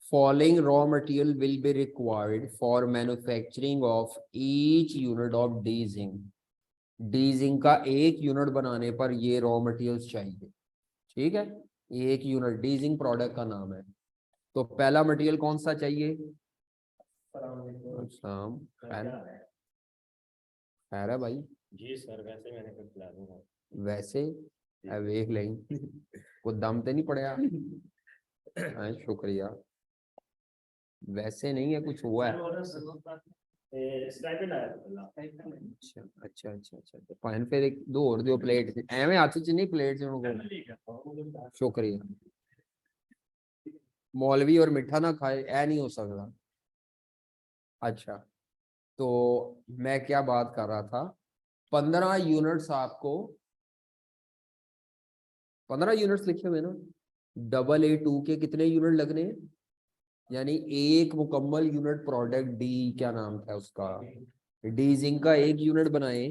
following raw material will be required for manufacturing of each unit of D zinc. D zinc का एक यूनिट बनाने पर ये रॉ मटेरियल्स चाहिए। ठीक है, ये एक यूनिट डी जिंक प्रोडक्ट का नाम है। तो पहला मटेरियल कौन सा चाहिए? खैर है भाई जी सर, वैसे मैंने कुछ ला दूंगा। वैसे वेख लेंगे कुछ दम तो नहीं पड़ेगा। हाँ, शुक्रिया। वैसे नहीं है, कुछ हुआ है। अच्छा अच्छा अच्छा अच्छा पाइन फिर एक दो और दो प्लेट एवं हाथ च नहीं प्लेट च शुक्रिया। मौलवी और मिठा ना खाए ऐ नहीं हो सकता। अच्छा, तो मैं क्या बात कर रहा था, 15 यूनिट्स आपको 15 यूनिट्स लिखे हुए ना, AA2 के कितने यूनिट लगने हैं? यानी एक मुकम्मल यूनिट प्रोडक्ट डी, क्या नाम था उसका, डी जिंक का एक यूनिट बनाए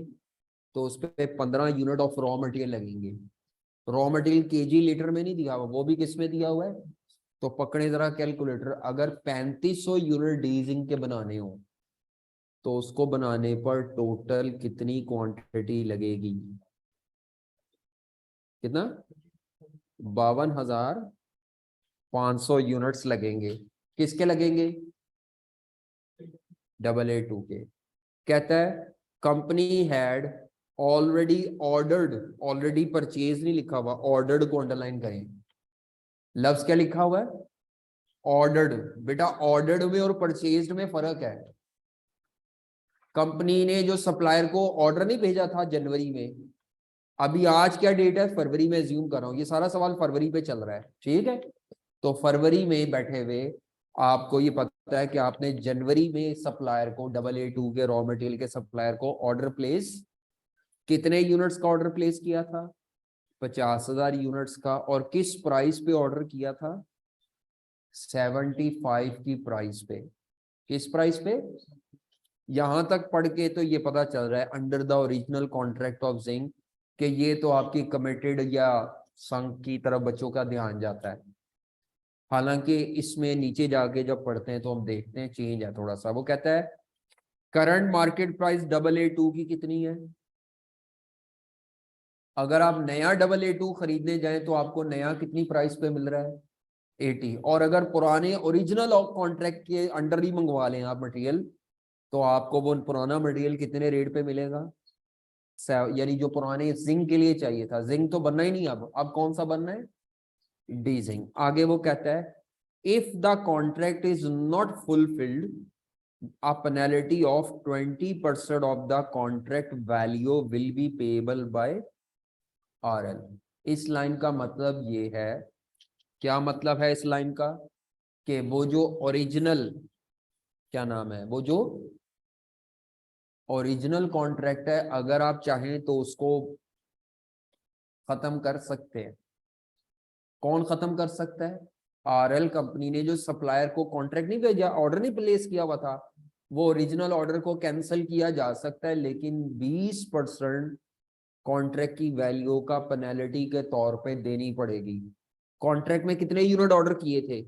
तो उस पे 15 यूनिट ऑफ रॉ मटेरियल लगेंगे। रॉ मटेरियल केजी लीटर में नहीं दिया हुआ, वो भी किस में दिया हुआ है? तो पकड़े जरा कैलकुलेटर, अगर 3500 यूनिट डी जिंक के बनाने हो तो उसको बनाने पर टोटल कितनी क्वांटिटी लगेगी? कितना? 52,500 यूनिट्स लगेंगे। किसके लगेंगे? AA2 के। कहता है company had already ordered, already purchase नहीं लिखा हुआ, ऑर्डर्ड को अंडरलाइन करें। लफ्ज क्या लिखा हुआ है? ऑर्डर्ड। बेटा ऑर्डर्ड में और परचेज्ड में फर्क है। कंपनी ने जो सप्लायर को ऑर्डर नहीं भेजा था जनवरी में, अभी आज क्या डेट है? फरवरी में एज्यूम कर रहा हूं, ये सारा सवाल फरवरी पे चल रहा है। ठीक है, तो फरवरी में बैठे हुए आपको ये पता है कि आपने जनवरी में सप्लायर को AA2 के रॉ मटेरियल के सप्लायर को ऑर्डर प्लेस, कितने यूनिट्स का ऑर्डर प्लेस किया था? 50,000 यूनिट्स का। और किस प्राइस पे ऑर्डर किया था? 75 की प्राइस पे। किस प्राइस पे? यहां तक पढ़ के तो ये पता चल रहा है under the original contract of zinc कि ये तो आपकी कमिटेड या संघ की तरफ बच्चों का ध्यान जाता है। हालांकि इसमें नीचे जाके जब पढ़ते हैं तो हम देखते हैं चेंज है थोड़ा सा। वो कहता है करंट मार्केट प्राइस AA2 की कितनी है? अगर आप नया AA2 खरीदने जाएं तो आपको नया कितनी प्राइस पे मिल रहा है? 80। और अगर पुराने ओरिजिनल कॉन्ट्रैक्ट के अंडर ही मंगवा लें आप मटेरियल, तो आपको वो पुराना मटेरियल कितने रेट पे मिलेगा? यानी जो पुराने जिंक के लिए चाहिए था, जिंक तो बनना ही नहीं, अब कौन सा बनना है? D zinc. आगे वो कहता है if the contract is not fulfilled a penalty of 20% of the contract value will be payable by RL। इस लाइन का मतलब ये है, क्या मतलब है इस लाइन का? कि वो जो ओरिजिनल, क्या नाम है, वो जो ओरिजिनल कॉन्ट्रैक्ट है, अगर आप चाहें तो उसको खत्म कर सकते हैं। कौन खत्म कर सकता है? RL कंपनी ने जो सप्लायर को कॉन्ट्रैक्ट नहीं भेजा, ऑर्डर नहीं प्लेस किया हुआ था, वो ओरिजिनल ऑर्डर को कैंसिल किया जा सकता है, लेकिन 20% कॉन्ट्रैक्ट की वैल्यू का पेनल्टी के तौर पे देनी पड़ेगी। कॉन्ट्रैक्ट में कितने यूनिट ऑर्डर किए थे?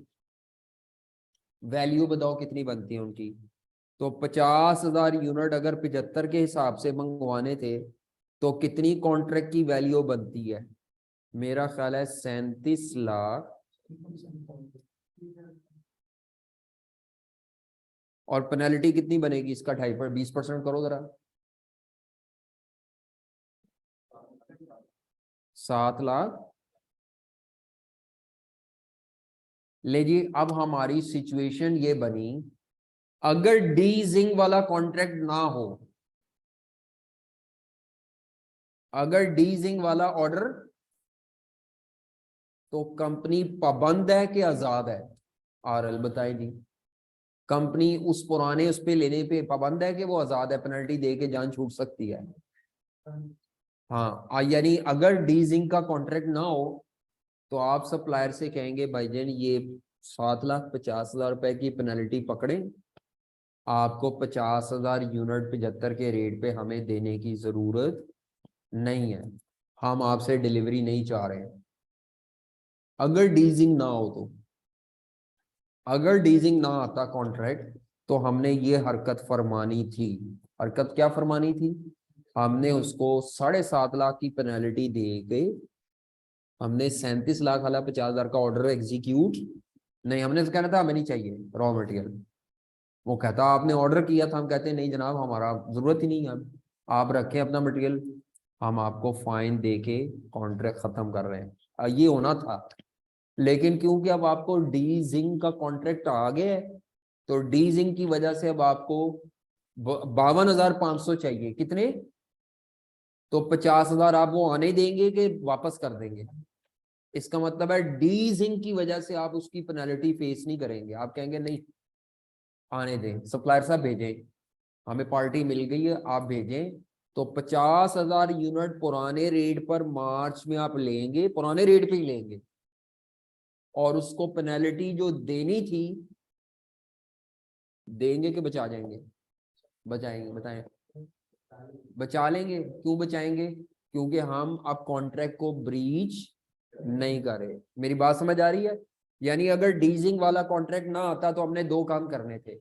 वैल्यू बताओ कितनी बनती है उनकी? तो 50,000 यूनिट अगर 75 के हिसाब से मंगवाने थे तो कितनी कॉन्ट्रैक्ट की वैल्यू बनती है? मेरा ख्याल है 37 लाख। और पेनल्टी कितनी बनेगी इसका? 20% करो जरा, 7 लाख। ले जी, अब हमारी सिचुएशन ये बनी, अगर डी जिंक वाला कॉन्ट्रैक्ट ना हो, अगर डी जिंक वाला ऑर्डर, तो कंपनी पाबंद है कि आजाद है? RL बताए जी। कंपनी उस पुराने उस पे लेने पे पाबंद है कि वो आजाद है, पेनल्टी दे के जान छूट सकती है? हाँ, यानी अगर डी जिंक का कॉन्ट्रैक्ट ना हो तो आप सप्लायर से कहेंगे भाईजान ये 7,50,000 रुपए की पेनल्टी पकड़े, आपको 50,000 यूनिट 75 के रेट पे हमें देने की जरूरत नहीं है, हम आपसे डिलीवरी नहीं चाह रहे हैं। अगर डी जिंक ना हो तो अगर डीजिंग ना आता कॉन्ट्रैक्ट तो हमने ये हरकत फरमानी थी। हरकत क्या फरमानी थी? हमने उसको 7.5 लाख की पेनल्टी दे के हमने 37 लाख वाला 50,000 का ऑर्डर एग्जीक्यूट नहीं, हमने तो कहना था हमें नहीं चाहिए रॉ मटेरियल। वो कहता आपने ऑर्डर किया था, हम कहते नहीं जनाब हमारा जरूरत ही नहीं है, आप रखें अपना मटेरियल, हम आपको फाइन दे के कॉन्ट्रैक्ट खत्म कर रहे हैं। ये होना था, लेकिन क्योंकि अब आपको डी जिंक का कॉन्ट्रैक्ट आ गया है तो डी जिंक की वजह से अब आपको 52,500 चाहिए। कितने? तो 50,000 आप वो आने देंगे कि वापस कर देंगे? इसका मतलब है डी जिंक की वजह से आप उसकी पेनल्टी फेस नहीं करेंगे, आप कहेंगे नहीं आने दें, सप्लायर साहब भेजें, हमें पार्टी मिल गई है आप भेजें। तो 50,000 यूनिट पुराने रेट पर मार्च में आप लेंगे, पुराने रेट पे ही लेंगे, और उसको पेनल्टी जो देनी थी देंगे कि बचा जाएंगे? बचाएंगे, बताएं। बचा लेंगे। क्यों बचाएंगे? क्योंकि हम अब कॉन्ट्रैक्ट को ब्रीच नहीं कर रहे। मेरी बात समझ आ रही है? यानी अगर डीजिंग वाला कॉन्ट्रैक्ट ना आता तो हमने दो काम करने थे।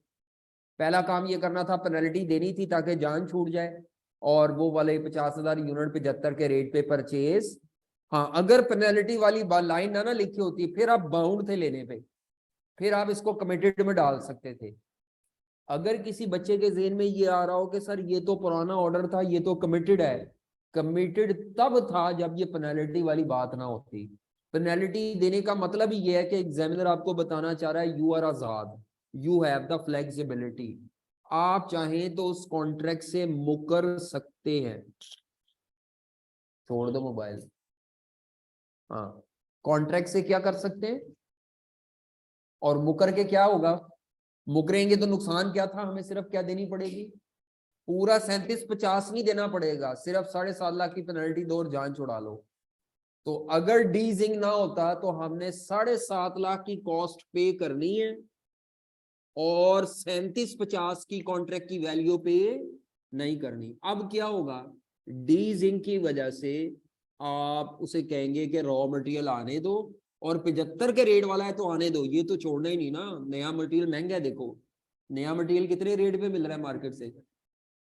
पहला काम ये करना था, पेनल्टी देनी थी ताकि जान छूट जाए, और वो वाले 50,000 यूनिट 75 के रेट पे परचेज। हाँ, अगर पेनल्टी वाली लाइन ना लिखी होती फिर आप बाउंड थे लेने पे, फिर आप इसको कमिटेड में डाल सकते थे। अगर किसी बच्चे के ज़हन में ये आ रहा हो कि सर ये तो पुराना ऑर्डर था, ये तो कमिटेड है, कमिटेड तब था जब ये पेनल्टी वाली बात ना होती। पेनल्टी देने का मतलब ही ये है कि एग्जामिनर आपको बताना चाह रहा है यू आर आजाद, यू हैव द फ्लेक्सिबिलिटी, आप चाहें तो उस कॉन्ट्रैक्ट से मुकर सकते हैं। छोड़ दो मोबाइल। हाँ, कॉन्ट्रैक्ट से क्या कर सकते हैं, और मुकर के क्या होगा? मुकरेंगे तो नुकसान क्या था, हमें सिर्फ क्या देनी पड़ेगी? पूरा 37,50 नहीं देना पड़ेगा, सिर्फ 7.5 लाख की पेनल्टी दो और जान छुड़ा लो। तो अगर डीजिंग ना होता तो हमने 7.5 लाख की कॉस्ट पे करनी है और 37,50 की कॉन्ट्रैक्ट की वैल्यू पे नहीं करनी। अब क्या होगा? डीजिंग की वजह से आप उसे कहेंगे कि रॉ मटेरियल आने दो, और 75 के रेट वाला है तो आने दो, ये तो छोड़ना ही नहीं ना, नया मटेरियल महंगा है। देखो नया मटेरियल कितने रेट पे मिल रहा है मार्केट से,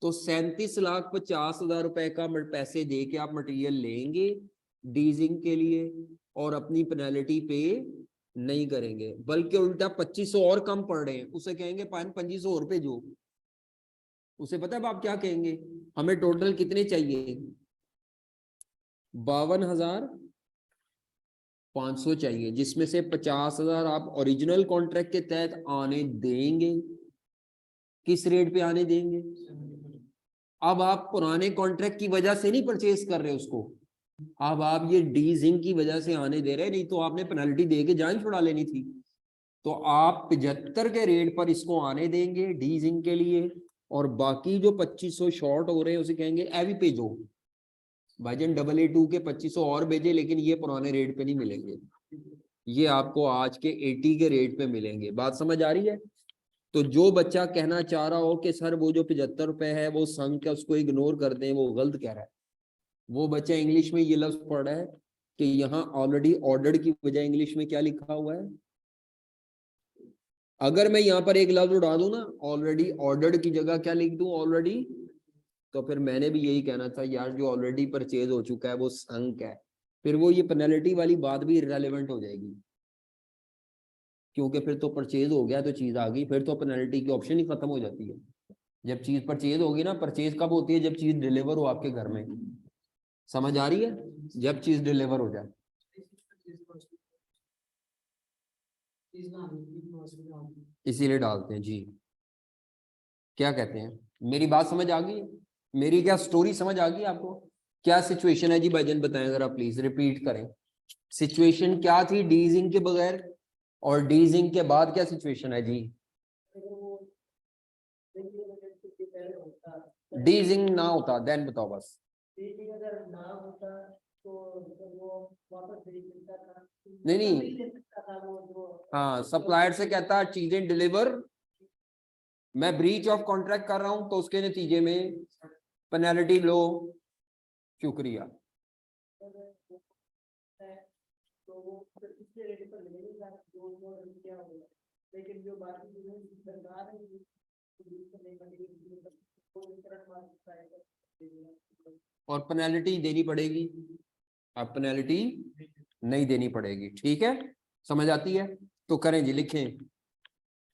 तो 37,50,000 रुपए का पैसे दे के आप मटेरियल लेंगे डीजिंग के लिए, और अपनी पेनल्टी पे नहीं करेंगे, बल्कि उल्टा 2500 और कम पड़ रहे हैं, उसे कहेंगे 2500 और पे जो। उसे पता है आप क्या कहेंगे? हमें टोटल कितने चाहिए? 52,500 चाहिए, जिसमें से 50,000 आप ओरिजिनल कॉन्ट्रैक्ट के तहत आने देंगे। किस रेट पे आने देंगे? अब आप पुराने कॉन्ट्रैक्ट की वजह से नहीं परचेज कर रहे उसको, अब आप ये डीजिंग की वजह से आने दे रहे, नहीं तो आपने पेनल्टी दे के जान छुड़ा लेनी थी। तो आप 75 के रेट पर इसको आने देंगे डीजिंग के लिए, और बाकी जो 2500 शॉर्ट हो रहे हैं उसे कहेंगे एवी पे जो भाईजान AA2 के 2500 और भेजे, लेकिन ये पुराने रेट पे नहीं मिलेंगे, ये आपको आज के 80 के रेट पे मिलेंगे। बात समझ आ रही है? तो जो बच्चा कहना चाह रहा हो कि सर वो जो 75 रुपए है वो संक है उसको इग्नोर कर दें, वो गलत कह रहा है। वो बच्चा इंग्लिश में ये लफ्ज पढ़ रहा है कि यहाँ ऑलरेडी ऑर्डर्ड की बजाय इंग्लिश में क्या लिखा हुआ है। अगर मैं यहाँ पर एक लफ्ज उड़ा दूं ना, ऑलरेडी ऑर्डर्ड की जगह क्या लिख दूं? ऑलरेडी, तो फिर मैंने भी यही कहना था यार जो ऑलरेडी परचेज हो चुका है वो संक है, फिर वो ये पेनल्टी वाली बात भी इररेलेवेंट हो जाएगी, क्योंकि फिर तो परचेज हो गया तो चीज आ गई, फिर तो पेनल्टी की ऑप्शन ही खत्म हो जाती है। जब चीज परचेज होगी ना, परचेज कब होती है? जब चीज डिलीवर हो आपके घर में। समझ आ रही है? जब चीज डिलीवर हो जाए। इसीलिए डालते हैं जी। क्या कहते हैं? मेरी बात समझ आ गई? मेरी क्या स्टोरी समझ आ गई आपको? क्या सिचुएशन है जी भाईजान, बताएं जरा प्लीज, रिपीट करें। सिचुएशन क्या थी डीजिंग के बगैर, और डीजिंग के बाद क्या सिचुएशन है जी? डीजिंग ना होता देन बताओ बस। नहीं नहीं, हाँ सप्लायर से कहता चीजें डिलीवर, मैं ब्रीच ऑफ कॉन्ट्रैक्ट कर रहा हूं तो उसके नतीजे में पेनल्टी लो। शुक्रिया। लेकिन जो बाकी चीजें सरकार है तो नहीं बनेगी, तो करंट मार्केट और पेनल्टी देनी पड़ेगी, अब पेनल्टी नहीं देनी पड़ेगी। ठीक है, समझ आती है? तो करें जी, लिखें।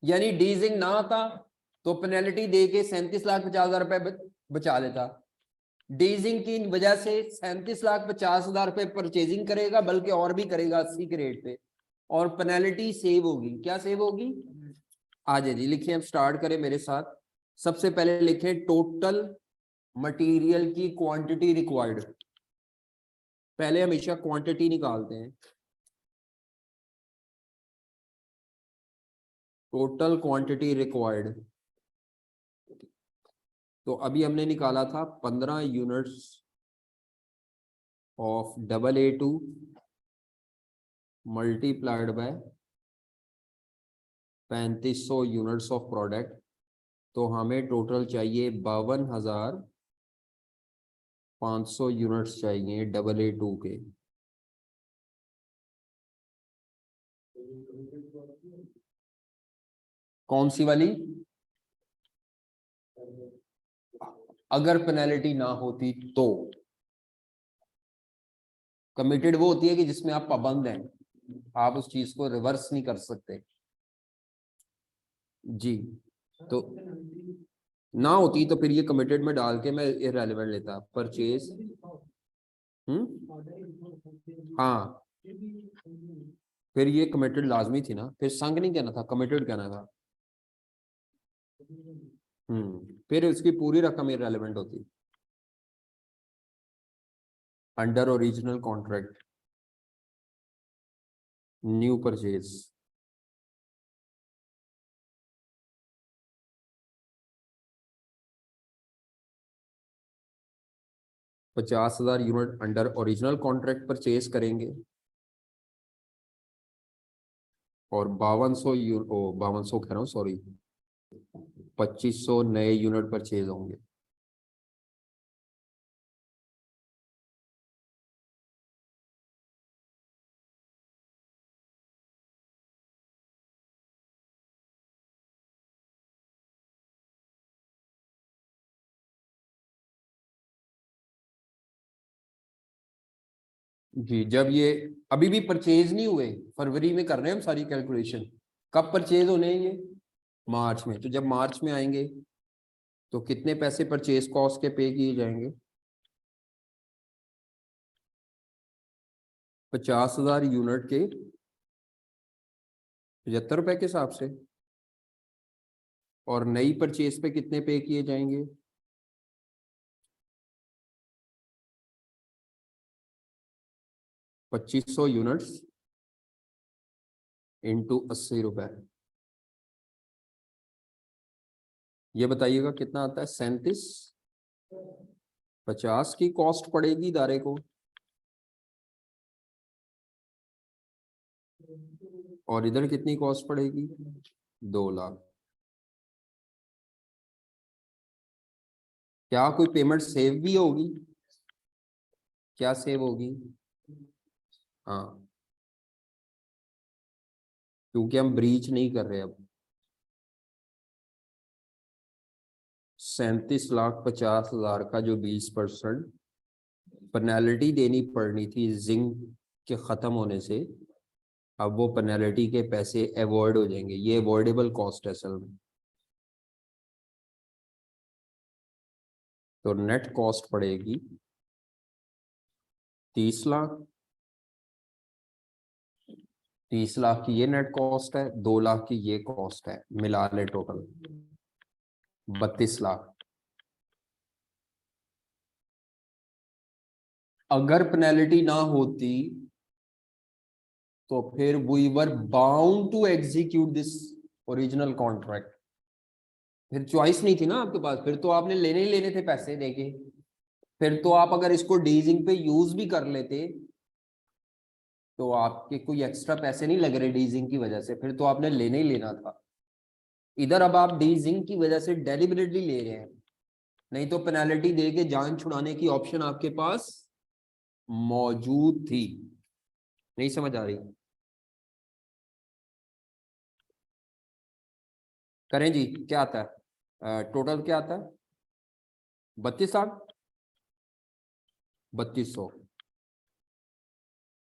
यानी डीजिंग ना था तो पेनल्टी दे के 37,50,000 रुपए बचा लेता। डीजिंग की वजह से 37,50,000 रुपए परचेजिंग करेगा, बल्कि और भी करेगा 80 के रेट पे, और पेनल्टी सेव होगी। क्या सेव होगी? आ जाए जी, लिखिए, अब स्टार्ट करें मेरे साथ। सबसे पहले लिखें टोटल मटेरियल की क्वांटिटी रिक्वायर्ड। पहले हमेशा क्वांटिटी निकालते हैं, टोटल क्वांटिटी रिक्वायर्ड। तो अभी हमने निकाला था 15 units of AA2 multiplied by 3500 units of product. तो हमें टोटल चाहिए 52,500 यूनिट्स चाहिए AA2 के। कौन सी वाली? अगर पेनल्टी ना होती तो। कमिटेड वो होती है कि जिसमें आप पाबंद हैं, आप उस चीज को रिवर्स नहीं कर सकते जी। तो ना होती तो फिर ये कमिटेड में डाल के मैं इररेलेवेंट लेता परचेज। हाँ, फिर ये कमिटेड लाजमी थी ना, फिर संग नहीं कहना था, कमिटेड कहना था। फिर उसकी पूरी रकम इररेलेवेंट होती। Under original contract new purchase. ₹50,000 unit under original contract purchase करेंगे, और 5200 कह रहा हूँ, सॉरी, 2500 नए यूनिट परचेज होंगे। जी, जब ये अभी भी परचेज नहीं हुए, फरवरी में कर रहे हैं हम सारी कैलकुलेशन, कब परचेज होने हैं ये? मार्च में। तो जब मार्च में आएंगे तो कितने पैसे परचेज कॉस्ट के पे किए जाएंगे? 50,000 यूनिट के 75 रुपए के हिसाब से। और नई परचेज पे कितने पे किए जाएंगे? 2500 यूनिट्स इंटू 80 रुपए। ये बताइएगा कितना आता है? 3750 की कॉस्ट पड़ेगी इदारे को, और इधर कितनी कॉस्ट पड़ेगी? 2 लाख। क्या कोई पेमेंट सेव भी होगी? क्या सेव होगी? हाँ, क्योंकि हम ब्रीच नहीं कर रहे अब। 37,50,000 का जो 20% पेनल्टी देनी पड़नी थी जिंक के खत्म होने से, अब वो पेनल्टी के पैसे अवॉइड हो जाएंगे। ये अवॉइडेबल कॉस्ट है असल में। तो नेट कॉस्ट पड़ेगी 30 लाख। 30 लाख की ये नेट कॉस्ट है, 2 लाख की ये कॉस्ट है, मिला ले टोटल 32 लाख। अगर पेनल्टी ना होती तो फिर we were bound to execute this original contract. फिर चॉइस नहीं थी ना आपके पास, फिर तो आपने लेने ही लेने थे पैसे देके। फिर तो आप अगर इसको डीजिंग पे यूज भी कर लेते तो आपके कोई एक्स्ट्रा पैसे नहीं लग रहे डीजिंग की वजह से, फिर तो आपने लेने ही लेना था। इधर अब आप डीजिंग की वजह से डेलिबरेटली ले रहे हैं, नहीं तो पेनल्टी दे के जान छुड़ाने की ऑप्शन आपके पास मौजूद थी। नहीं समझ आ रही? करें जी, क्या आता है टोटल, क्या आता है 32,000 3200।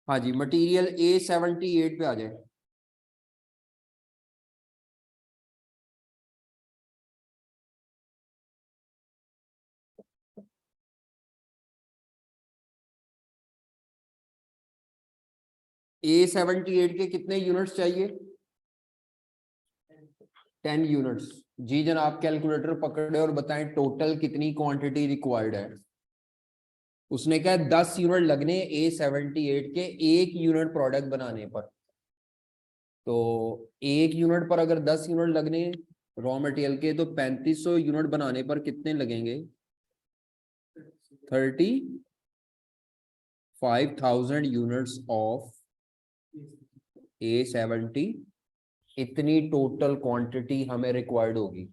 हाँ जी, मटेरियल A78 पे आ जाए। A78 के कितने यूनिट्स चाहिए? 10 यूनिट्स। जी जनाब, कैलकुलेटर पकड़े और बताएं टोटल कितनी क्वांटिटी रिक्वायर्ड है। उसने कहा 10 यूनिट लगने A78 के 1 यूनिट प्रोडक्ट बनाने पर। तो 1 यूनिट पर अगर 10 यूनिट लगने रॉ मटेरियल के, तो 3500 यूनिट बनाने पर कितने लगेंगे? 35,000 यूनिट्स ऑफ A70। इतनी टोटल क्वांटिटी हमें रिक्वायर्ड होगी।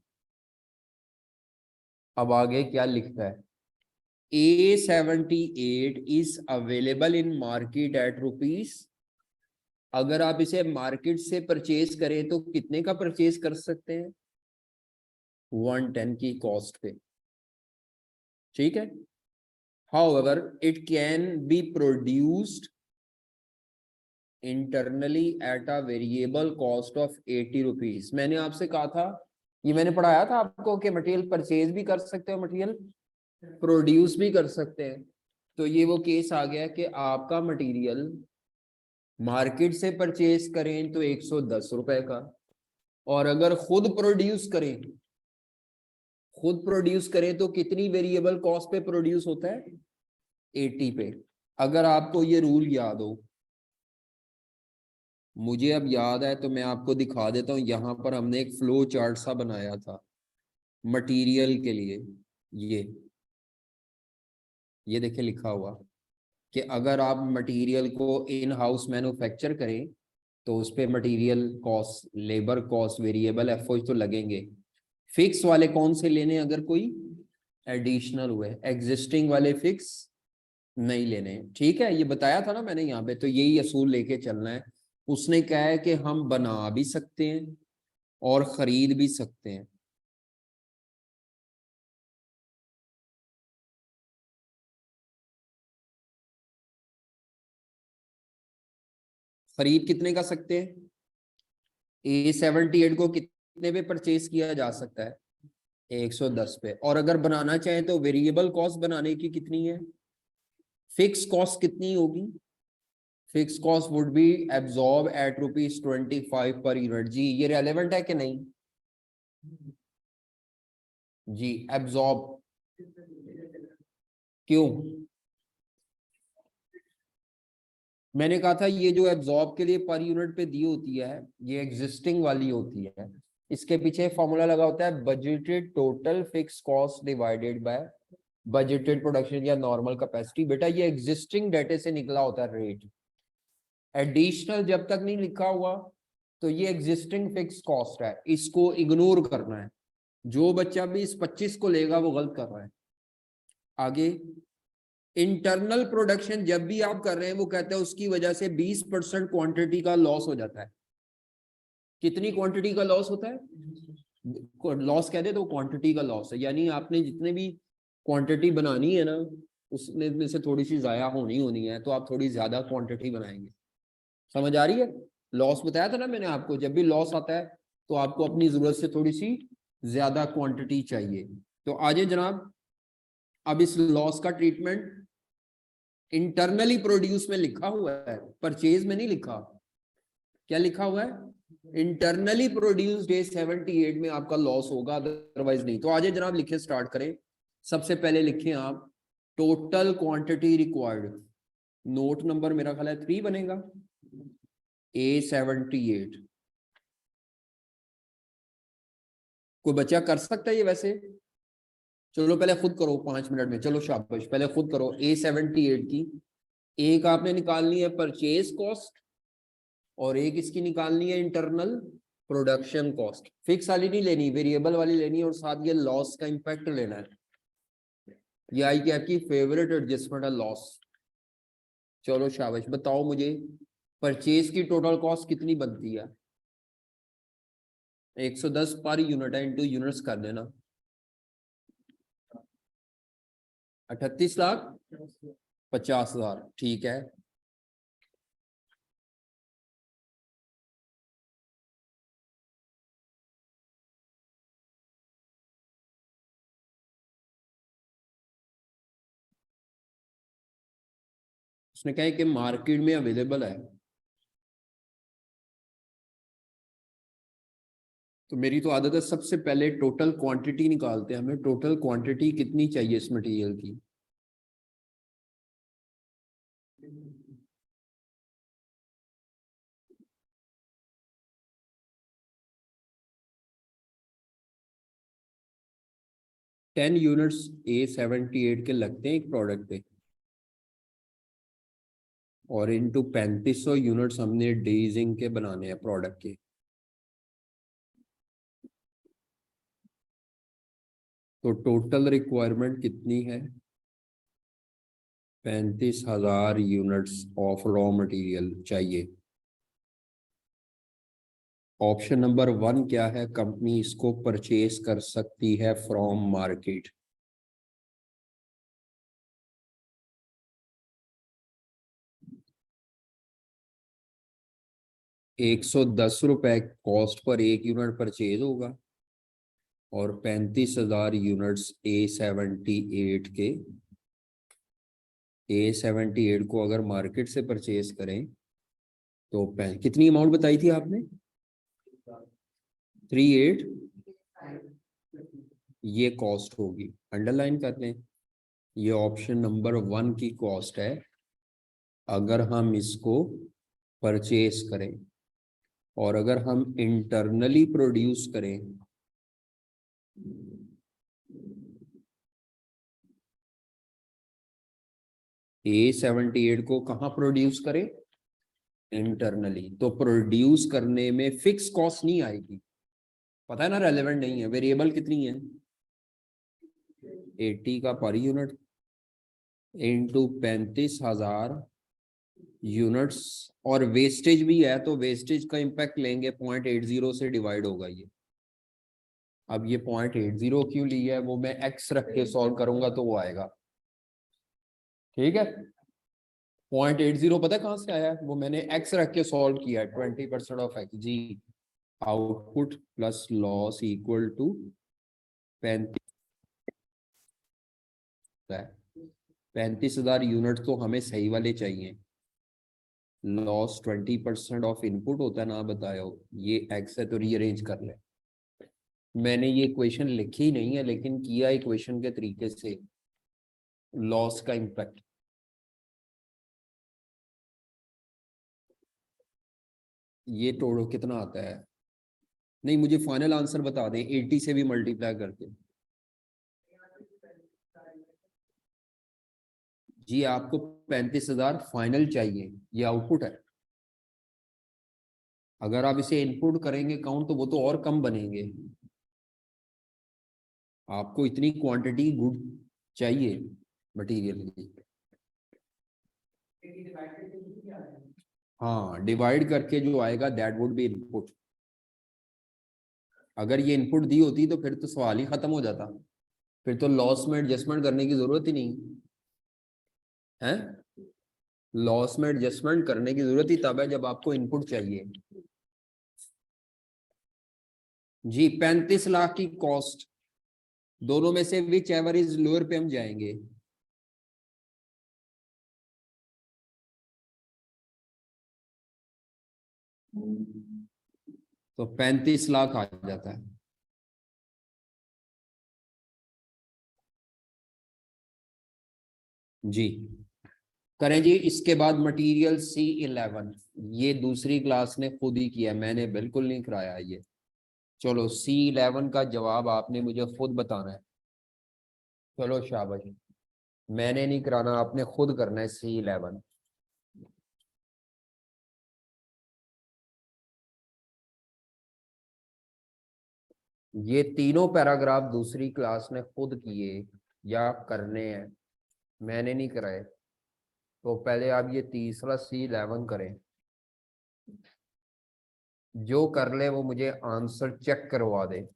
अब आगे क्या लिखता है? A78 is available in market at rupees. अगर आप इसे मार्केट से परचेज करें तो कितने का परचेज कर सकते हैं? 110 की कॉस्ट पे। ठीक है। However it can be produced internally at a variable cost of 80 rupees. मैंने आपसे कहा था, ये मैंने पढ़ाया था आपको, कि मटेरियल परचेज भी कर सकते हो, मटेरियल प्रोड्यूस भी कर सकते हैं। तो ये वो केस आ गया कि आपका मटेरियल मार्केट से परचेज करें तो 110 रुपए का, और अगर खुद प्रोड्यूस करें तो कितनी वेरिएबल कॉस्ट पे प्रोड्यूस होता है? 80 पे। अगर आपको ये रूल याद हो, मुझे अब याद है तो मैं आपको दिखा देता हूँ। यहाँ पर हमने एक फ्लो चार्ट सा बनाया था मटेरियल के लिए। ये देखिए लिखा हुआ कि अगर आप मटेरियल को इन हाउस मैन्युफैक्चर करें तो उस पर material cost, labour cost, variable FO तो लगेंगे। फिक्स वाले कौन से लेने अगर कोई एडिशनल हुए, एग्जिस्टिंग वाले फिक्स नहीं लेने। ठीक है, ये बताया था ना मैंने यहाँ पे। तो यही असूल लेके चलना है। उसने कहा है कि हम बना भी सकते हैं और खरीद भी सकते हैं। खरीद कितने का सकते हैं? A78 को कितने पे परचेज किया जा सकता है? 110 पे। और अगर बनाना चाहें तो वेरिएबल कॉस्ट बनाने की कितनी है? फिक्स कॉस्ट कितनी होगी? Fix cost would be absorb at ₹25 per unit. जी ये रेलेवेंट है कि नहीं? जी एब्जॉर्ब क्यों? मैंने कहा था ये जो एब्जॉर्ब के लिए पर यूनिट पे दी होती है, ये एग्जिस्टिंग वाली होती है। इसके पीछे फॉर्मूला लगा होता है budgeted total fix cost divided by budgeted production या नॉर्मल कैपेसिटी। बेटा ये एग्जिस्टिंग डेटे से निकला होता है रेट। एडिशनल जब तक नहीं लिखा हुआ तो ये एग्जिस्टिंग फिक्स कॉस्ट है, इसको इग्नोर करना है। जो बच्चा भी इस 25 को लेगा वो गलत कर रहा है। आगे इंटरनल प्रोडक्शन जब भी आप कर रहे हैं, वो कहते हैं उसकी वजह से 20% क्वांटिटी का लॉस हो जाता है। कितनी क्वांटिटी का लॉस होता है? लॉस कह दे तो क्वांटिटी का लॉस है, यानी आपने जितने भी क्वांटिटी बनानी है ना, उसमें में से थोड़ी सी जाया होनी है, तो आप थोड़ी ज्यादा क्वांटिटी बनाएंगे। समझ आ रही है? लॉस बताया था ना मैंने आपको, जब भी लॉस आता है तो आपको अपनी जरूरत से थोड़ी सी ज्यादा क्वांटिटी चाहिए। तो आइए जनाब, अब इस लॉस का ट्रीटमेंट इंटरनली प्रोड्यूस में लिखा हुआ है, परचेज में नहीं लिखा। क्या लिखा हुआ है? इंटरनली प्रोड्यूस्ड A78 में आपका लॉस होगा, अदरवाइज नहीं। तो आइए जनाब लिखे स्टार्ट करें। सबसे पहले लिखें आप total quantity required. Note number मेरा ख्याल है 3 बनेगा। A78 कोई बच्चा कर सकता है ये? वैसे चलो पहले खुद करो 5 मिनट में। चलो शाबाश, पहले खुद करो। A78 की एक आपने निकालनी है परचेज कॉस्ट और एक इसकी निकालनी है इंटरनल प्रोडक्शन कॉस्ट। फिक्स वाली नहीं लेनी, वेरिएबल वाली लेनी है, और साथ ये लॉस का इंपैक्ट लेना है। ये आई कि आपकी फेवरेट एडजस्टमेंट है लॉस। चलो शाबाश, बताओ मुझे परचेज की टोटल कॉस्ट कितनी बनती है? 110 पर यूनिट है, इंटू यूनिट्स कर देना। 38,50,000, ठीक है। उसने कहा कि मार्केट में अवेलेबल है, तो मेरी तो आदत है सबसे पहले टोटल क्वांटिटी निकालते हैं, हमें टोटल क्वांटिटी कितनी चाहिए इस मटेरियल की। टेन यूनिट्स A78 के लगते हैं एक प्रोडक्ट पे, और इनटू 3500 यूनिट्स हमने डेजिंग के बनाने हैं प्रोडक्ट के। तो टोटल रिक्वायरमेंट कितनी है? 35,000 यूनिट्स ऑफ रॉ मटेरियल चाहिए। ऑप्शन नंबर 1 क्या है? कंपनी इसको परचेज कर सकती है फ्रॉम मार्केट। ₹110 कॉस्ट पर एक यूनिट परचेज होगा, और 35,000 यूनिट्स A78 को अगर मार्केट से परचेज करें तो कितनी अमाउंट बताई थी आपने? 38, ये कॉस्ट होगी। अंडरलाइन कर लें, ये ऑप्शन नंबर 1 की कॉस्ट है अगर हम इसको परचेज करें। और अगर हम इंटरनली प्रोड्यूस करें A78 को कहाँ प्रोड्यूस करें? इंटरनली, तो प्रोड्यूस करने में फिक्स कॉस्ट नहीं आएगी, पता है ना, रेलेवेंट नहीं है। वेरिएबल कितनी है? 80 का पर यूनिट इंटू 35,000 यूनिट्स, और वेस्टेज भी है तो वेस्टेज का इम्पैक्ट लेंगे, 0.80 से डिवाइड होगा ये। अब ये 0.80 क्यों लिया है वो मैं एक्स रख के सॉल्व करूंगा तो वो आएगा, ठीक है। 0.80 पता है कहाँ से आया है? वो मैंने एक्स रख के सॉल्व किया है, 20% of X G. Output plus loss equal to 35,000 unit तो हमें सही वाले चाहिए। लॉस 20% ऑफ इनपुट होता है ना, बताया हो, ये एक्स है तो रीअरेंज कर ले। मैंने ये इक्वेशन लिखी नहीं है लेकिन किया इक्वेशन के तरीके से लॉस का इम्पैक्ट। ये तोड़ो कितना आता है? नहीं, मुझे फाइनल आंसर बता दें 80 से भी मल्टीप्लाई करके। जी आपको 35,000 फाइनल चाहिए, ये आउटपुट है। अगर आप इसे इनपुट करेंगे काउंट तो वो तो और कम बनेंगे। आपको इतनी क्वांटिटी गुड चाहिए मटेरियल की। हाँ, डिवाइड करके जो आएगा दैट वुड बी इनपुट। अगर ये इनपुट दी होती तो फिर तो सवाल ही खत्म हो जाता, फिर तो लॉस में एडजस्टमेंट करने की जरूरत ही नहीं है। लॉस में एडजस्टमेंट करने की जरूरत ही तब है जब आपको इनपुट चाहिए। जी 35 लाख की कॉस्ट, दोनों में से विच एवर इज लोअर पे हम जाएंगे। तो 35 लाख आ जाता है। जी करें जी। इसके बाद मटेरियल C11, ये दूसरी क्लास ने खुद ही किया, मैंने बिल्कुल नहीं कराया ये। चलो C11 का जवाब आपने मुझे खुद बताना है। चलो शाबाश, मैंने नहीं कराना, आपने खुद करना है C11। ये तीनों पैराग्राफ दूसरी क्लास ने खुद किए या करने हैं, मैंने नहीं कराए। तो पहले आप ये तीसरा C11 करें। जो कर ले वो मुझे आंसर चेक करवा दे।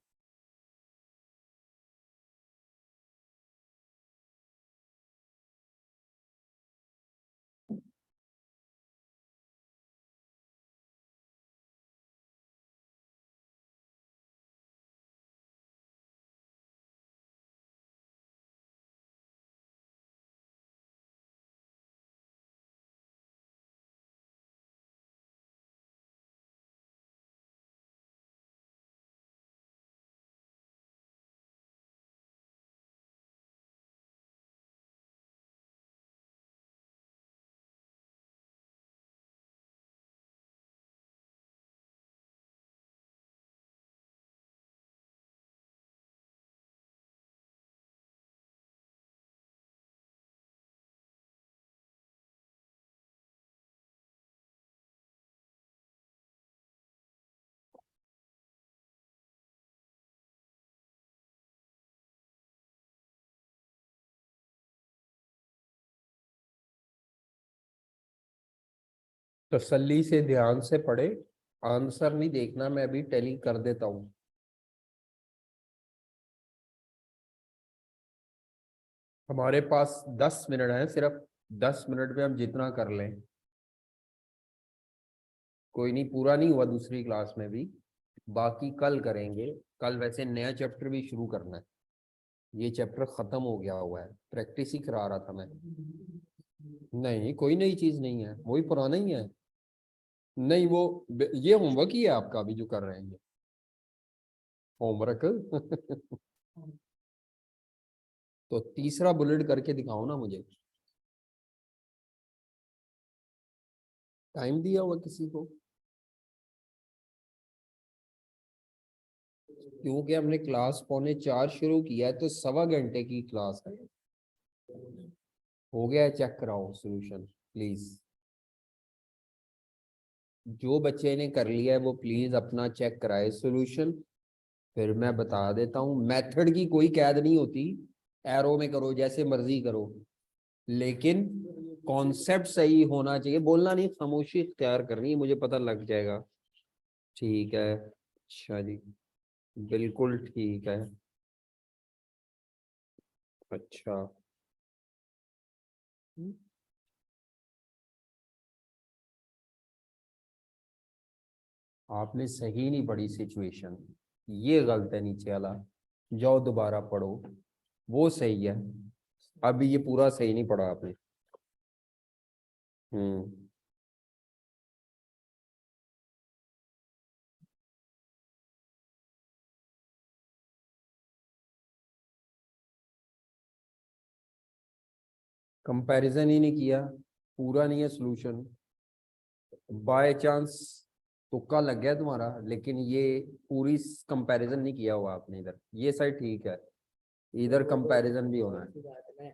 तसल्ली से ध्यान से पढ़े, आंसर नहीं देखना, मैं अभी टेली कर देता हूँ। हमारे पास 10 मिनट है, सिर्फ 10 मिनट में हम जितना कर लें। कोई नहीं, पूरा नहीं हुआ दूसरी क्लास में भी, बाकी कल करेंगे। कल वैसे नया चैप्टर भी शुरू करना है, ये चैप्टर खत्म हो गया हुआ है, प्रैक्टिस ही करा रहा था मैं। नहीं, कोई नई चीज नहीं है, वही पुराना ही है। नहीं, वो ये होमवर्क ही है आपका अभी जो कर रहे हैं, ये होमवर्क। तो तीसरा बुलेट करके दिखाओ ना मुझे, टाइम दिया हुआ किसी को? क्योंकि हमने क्लास 3:45 शुरू किया है, तो 1.25 घंटे की क्लास है। हो गया है, चेक कराओ सॉल्यूशन प्लीज। जो बच्चे ने कर लिया है वो प्लीज अपना चेक कराए सॉल्यूशन, फिर मैं बता देता हूँ। मेथड की कोई कैद नहीं होती, एरो में करो जैसे मर्जी करो, लेकिन कॉन्सेप्ट सही होना चाहिए। बोलना नहीं, खामोशी इख्तियार करनी है, मुझे पता लग जाएगा। ठीक है, अच्छा जी, बिल्कुल ठीक है। अच्छा, आपने सही नहीं पढ़ी सिचुएशन, ये गलत है नीचे वाला। जाओ दोबारा पढ़ो, वो सही है। अभी ये पूरा सही नहीं पढ़ा आपने। हम्म। कंपैरिजन ही नहीं किया, पूरा नहीं है सॉल्यूशन। बाय चांस तुक्का लग गया तुम्हारा, लेकिन ये पूरी कंपैरिजन नहीं किया हुआ आपने इधर। ये साइड ठीक है, इधर कंपैरिजन भी होना है।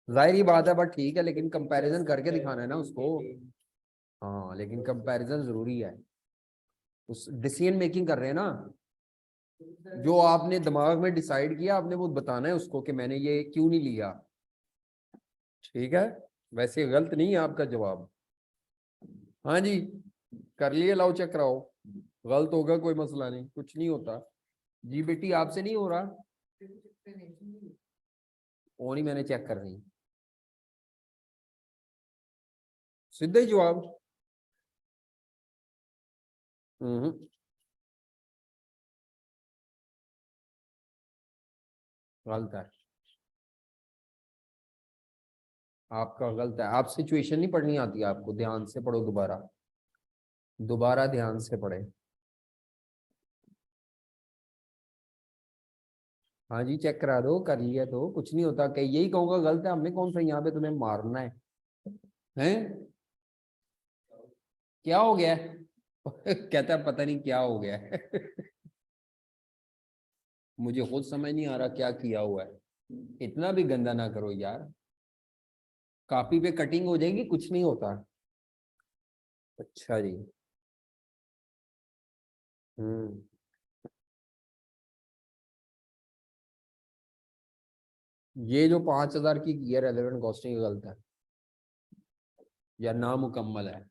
जाहिर ही बात है, बट ठीक है, लेकिन कंपैरिजन करके दिखाना है ना उसको। हाँ, लेकिन कंपैरिजन जरूरी है। उस डिसीजन मेकिंग कर रहे हैं ना, जो आपने दिमाग में डिसाइड किया, आपने वो बताना है उसको कि मैंने ये क्यों नहीं लिया। ठीक है, वैसे गलत नहीं है आपका जवाब। हाँ जी, कर लिए, लाओ चेक कराओ। गलत होगा कोई मसला नहीं, कुछ नहीं होता। जी बेटी, आपसे नहीं हो रहा, वो नहीं मैंने चेक कर रही। सीधा ही जवाब। हम्म, गलत है, आपका गलत है। आप सिचुएशन नहीं पढ़नी आती आपको, ध्यान से पढ़ो दोबारा, दोबारा ध्यान से पढ़े। हाँ जी, चेक करा दो, कर लिया तो कुछ नहीं होता। कहीं यही कहूंगा गलत है, हमने कौन सा यहाँ पे तुम्हें मारना है? हैं? क्या हो गया है? कहता है पता नहीं क्या हो गया है। मुझे खुद समझ नहीं आ रहा क्या किया हुआ है। इतना भी गंदा ना करो यार, कॉपी पे कटिंग हो जाएगी, कुछ नहीं होता। अच्छा जी। हम्म। ये जो 5,000 की है रेलेवेंट कॉस्टिंग, गलत है या नामुकम्मल है?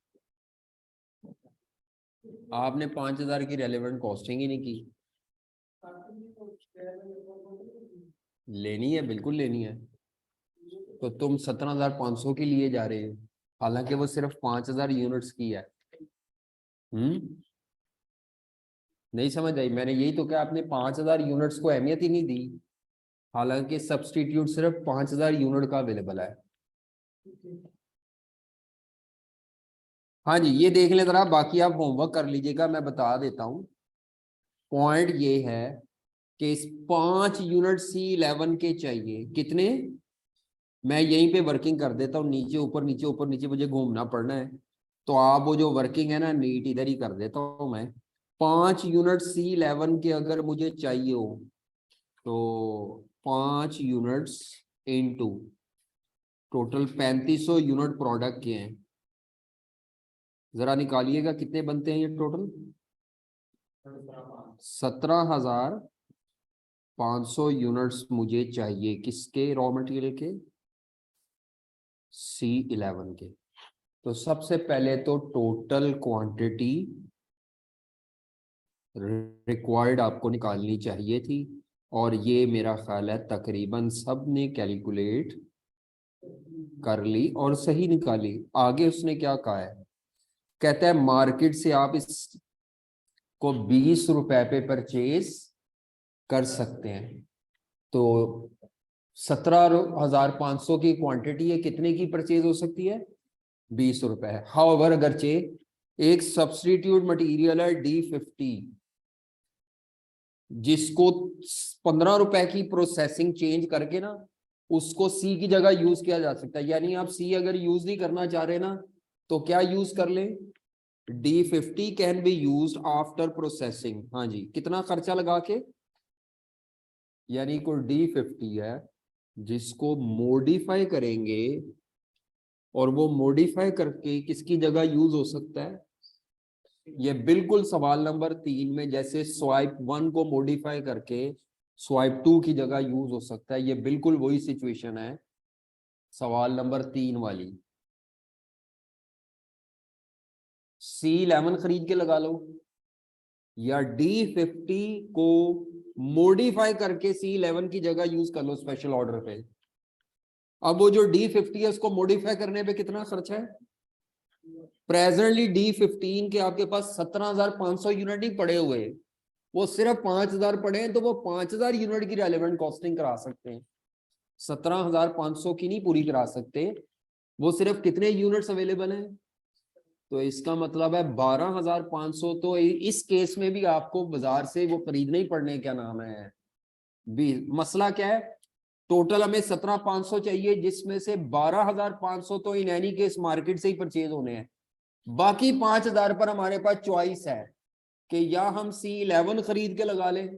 आपने 5,000 की रेलेवेंट कॉस्टिंग ही नहीं की। लेनी है, बिल्कुल लेनी है। तो तुम 17,500 की लिए जा रहे हो, हालांकि वो सिर्फ 5,000 यूनिट्स की है। नहीं समझ आई, मैंने यही तो कहा, आपने 5,000 यूनिट्स को अहमियत ही नहीं दी, हालांकि सब्सटीट्यूट सिर्फ 5,000 यूनिट का अवेलेबल है। हाँ जी, ये देख लें जरा, बाकी आप होमवर्क कर लीजिएगा, मैं बता देता हूँ। पॉइंट ये है कि इस 5 यूनिट C11 के चाहिए कितने, मैं यहीं पे वर्किंग कर देता हूँ, नीचे ऊपर नीचे ऊपर नीचे मुझे घूमना पड़ना है, तो आप वो जो वर्किंग है ना नीट इधर ही कर देता हूँ मैं। 5 यूनिट C11 के अगर मुझे चाहिए हो तो 5 units into total 3500 unit product के हैं, जरा निकालिएगा कितने बनते हैं ये टोटल। 17,500 यूनिट्स मुझे चाहिए, किसके, रॉ मटेरियल के, C11 के। तो सबसे पहले तो टोटल क्वांटिटी रिक्वायर्ड आपको निकालनी चाहिए थी, और ये मेरा ख्याल है तकरीबन सब ने कैलकुलेट कर ली और सही निकाली। आगे उसने क्या कहा है, कहता है मार्केट से आप इसको 20 रुपए पे परचेज कर सकते हैं। तो 17,500 की क्वांटिटी है, कितने की परचेज हो सकती है, 20 रुपए है। हाउएवर अगरचे एक सब्स्टिट्यूट मटेरियल है D50, जिसको 15 रुपए की प्रोसेसिंग चेंज करके ना उसको C की जगह यूज किया जा सकता है। यानी आप C अगर यूज नहीं करना चाह रहे ना तो क्या यूज कर ले, D50 can be use after processing. हाँ जी, कितना खर्चा लगा के, यानी कोई D50 है जिसको मॉडिफाई करेंगे और वो मॉडिफाई करके किसकी जगह यूज हो सकता है, ये बिल्कुल सवाल नंबर 3 में जैसे स्वाइप 1 को मॉडिफाई करके स्वाइप 2 की जगह यूज हो सकता है, ये बिल्कुल वही सिचुएशन है सवाल नंबर 3 वाली। C11 खरीद के लगा लो या D50 को मॉडिफाई करके C11 की जगह यूज कर लो स्पेशल ऑर्डर पे। अब वो जो D50 है उसको मॉडिफाई करने पे कितना खर्चा है, प्रेजेंटली D15 के आपके पास 17,500 यूनिट ही पड़े हुए, वो सिर्फ 5,000 पड़े हैं, तो वो 5,000 यूनिट की रेलेवेंट कॉस्टिंग करा सकते हैं, 17,500 की नहीं पूरी करा सकते। वो सिर्फ कितने यूनिट्स अवेलेबल हैं, तो इसका मतलब है 12,500। तो इस केस में भी आपको बाजार से वो खरीदने ही पड़ने, क्या नाम है, भी मसला क्या है, टोटल हमें 17,500 चाहिए, जिसमें से 12,500 तो इन एनी केस मार्केट से ही परचेज होने हैं। बाकी 5,000 पर हमारे पास चॉइस है कि या हम C11 खरीद के लगा लें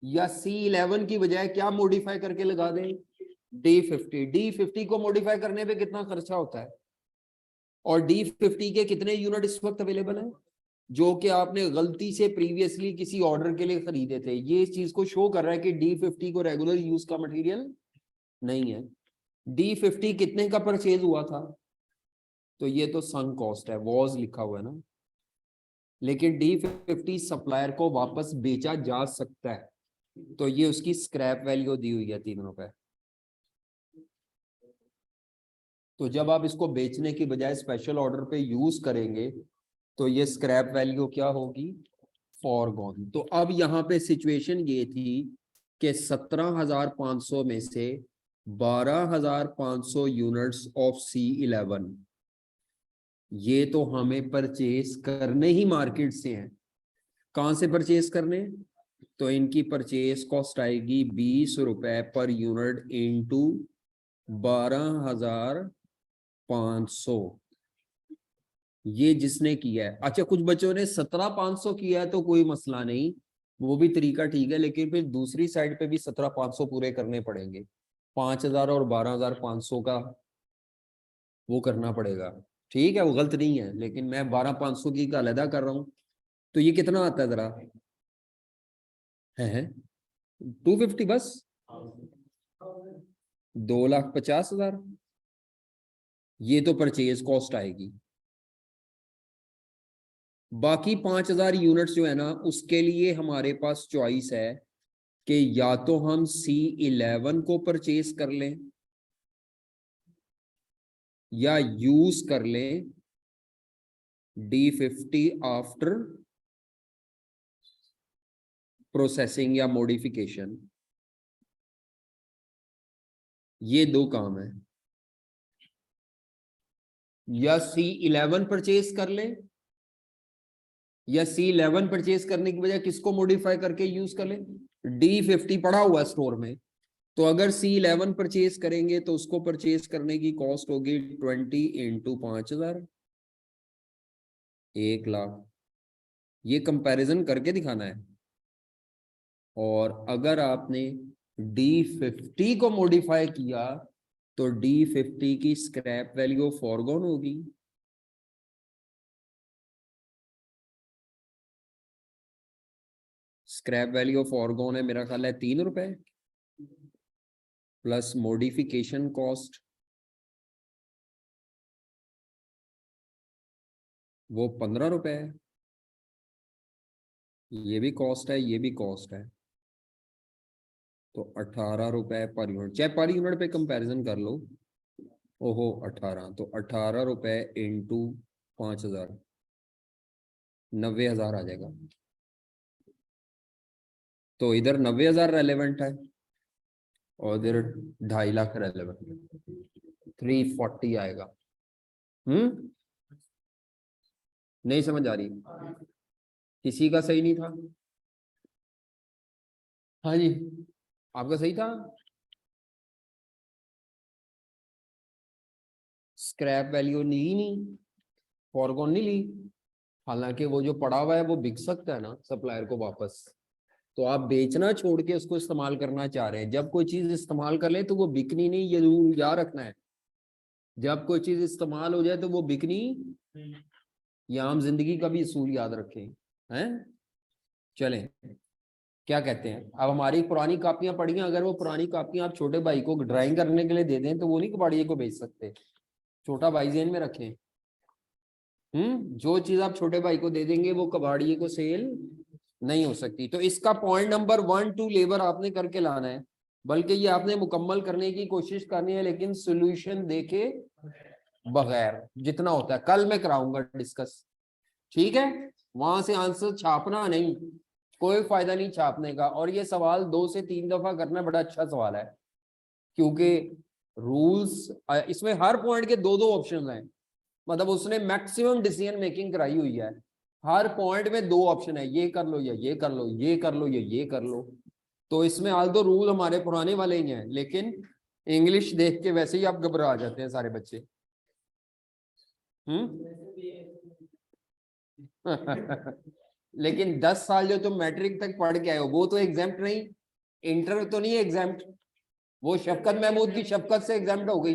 या C11 की बजाय क्या मॉडिफाई करके लगा दें, D50। D50 को मॉडिफाई करने पे कितना खर्चा होता है, और D50 के कितने यूनिट इस वक्त अवेलेबल हैं जो कि आपने गलती से प्रीवियसली किसी ऑर्डर के लिए खरीदे थे। ये इस चीज को शो कर रहा है कि D50 को रेगुलर यूज का मटेरियल नहीं है। D50 कितने का परचेज हुआ था, तो ये तो संक कॉस्ट है, वॉज लिखा हुआ है ना, लेकिन D50 सप्लायर को वापस बेचा जा सकता है, तो ये उसकी स्क्रैप वैल्यू दी हुई है 3 रुपए। तो जब आप इसको बेचने की बजाय स्पेशल ऑर्डर पे यूज करेंगे तो ये स्क्रैप वैल्यू क्या होगी, फॉरगॉन। तो अब यहाँ पे सिचुएशन ये थी कि 17,500 में से 12,500 यूनिट्स ऑफ C11 ये तो हमें परचेज करने ही मार्केट से हैं। कहाँ से परचेज करने, तो इनकी परचेज कॉस्ट आएगी 20 रुपए पर यूनिट इंटू 12,500। ये जिसने किया है, अच्छा कुछ बच्चों ने 17,500 किया है तो कोई मसला नहीं, वो भी तरीका ठीक है, लेकिन फिर दूसरी साइड पे भी 17,500 पूरे करने पड़ेंगे, 5,000 और 12,500 का वो करना पड़ेगा। ठीक है, वो गलत नहीं है, लेकिन मैं 12,500 की का अलहदा कर रहा हूँ। तो ये कितना आता है जरा, है 250 बस, 2,50,000 ये तो परचेज कॉस्ट आएगी। बाकी 5000 यूनिट्स जो है ना, उसके लिए हमारे पास चॉइस है कि या तो हम C11 को परचेज कर लें या यूज कर लें D50 आफ्टर प्रोसेसिंग या मॉडिफिकेशन। ये दो काम है, या C11 परचेज कर लें या C11 परचेज करने की बजाय किसको मॉडिफाई करके यूज कर लें, D50 पड़ा हुआ स्टोर में। तो अगर C11 परचेज करेंगे तो उसको परचेज करने की कॉस्ट होगी 20 इंटू 5000, 1,00,000। ये कंपैरिजन करके दिखाना है। और अगर आपने D50 को मॉडिफाई किया तो D50 की स्क्रैप वैल्यू फॉरगॉन होगी। स्क्रैप वैल्यू फॉरगॉन है, मेरा ख्याल है 3 रुपए, प्लस मॉडिफिकेशन कॉस्ट वो 15 रुपए है। ये भी कॉस्ट है, ये भी कॉस्ट है, तो 18 रुपए पर यूनिट। चाहे पर यूनिट पे कंपैरिजन कर लो। ओहो 18, तो 18 रुपए इंटू 5000, 90,000 आ जाएगा। तो इधर 90,000 रेलेवेंट है और इधर 2.5 लाख रेलेवेंट है, 340 आएगा। नहीं समझ आ रही? किसी का सही नहीं था? हाँ जी, आपका सही था। स्क्रैप वैल्यू ली नहीं, फॉरगॉन नहीं ली। हालांकि वो जो पड़ा हुआ है वो बिक सकता है ना सप्लायर को वापस। तो आप बेचना छोड़ के उसको इस्तेमाल करना चाह रहे हैं। जब कोई चीज इस्तेमाल कर ले तो वो बिकनी नहीं, ये जरूर याद रखना है। जब कोई चीज इस्तेमाल हो जाए तो वो बिकनी, ये आम जिंदगी का भी असूल याद रखें। हैं, चलें, क्या कहते हैं? अब हमारी पुरानी कापियां पड़ी हैं, अगर वो पुरानी कापियां आप छोटे भाई को ड्राइंग करने के लिए दे दें तो वो नहीं कबाड़िए को बेच सकते। छोटा भाई जेन में रखें। जो चीज आप छोटे भाई को दे देंगे वो कबाड़िए को सेल नहीं हो सकती। तो इसका पॉइंट नंबर 1 2 लेबर आपने करके लाना है, बल्कि ये आपने मुकम्मल करने की कोशिश करनी है, लेकिन सोल्यूशन देके बगैर। जितना होता है कल मैं कराऊंगा डिस्कस, ठीक है? वहां से आंसर छापना नहीं, कोई फायदा नहीं छापने का। और ये सवाल 2 से 3 दफा करना बड़ा अच्छा सवाल है, क्योंकि रूल्स इसमें हर पॉइंट के 2 2 ऑप्शन हैं। मतलब उसने मैक्सिमम डिसीजन मेकिंग कराई हुई है। हर पॉइंट में 2 ऑप्शन है, ये कर लो या ये कर लो, ये कर लो या ये कर लो। तो इसमें हाल तो रूल हमारे पुराने वाले ही हैं, लेकिन इंग्लिश देख के वैसे ही आप घबरा जाते हैं सारे बच्चे। लेकिन 10 साल जो तुम मैट्रिक तक पढ़ के आए हो वो तो एग्जाम्प्ट नहीं, इंटर तो नहीं एग्जाम्प्ट। वो शफकत महमूद की शफकत से एग्जाम्प्ट हो गई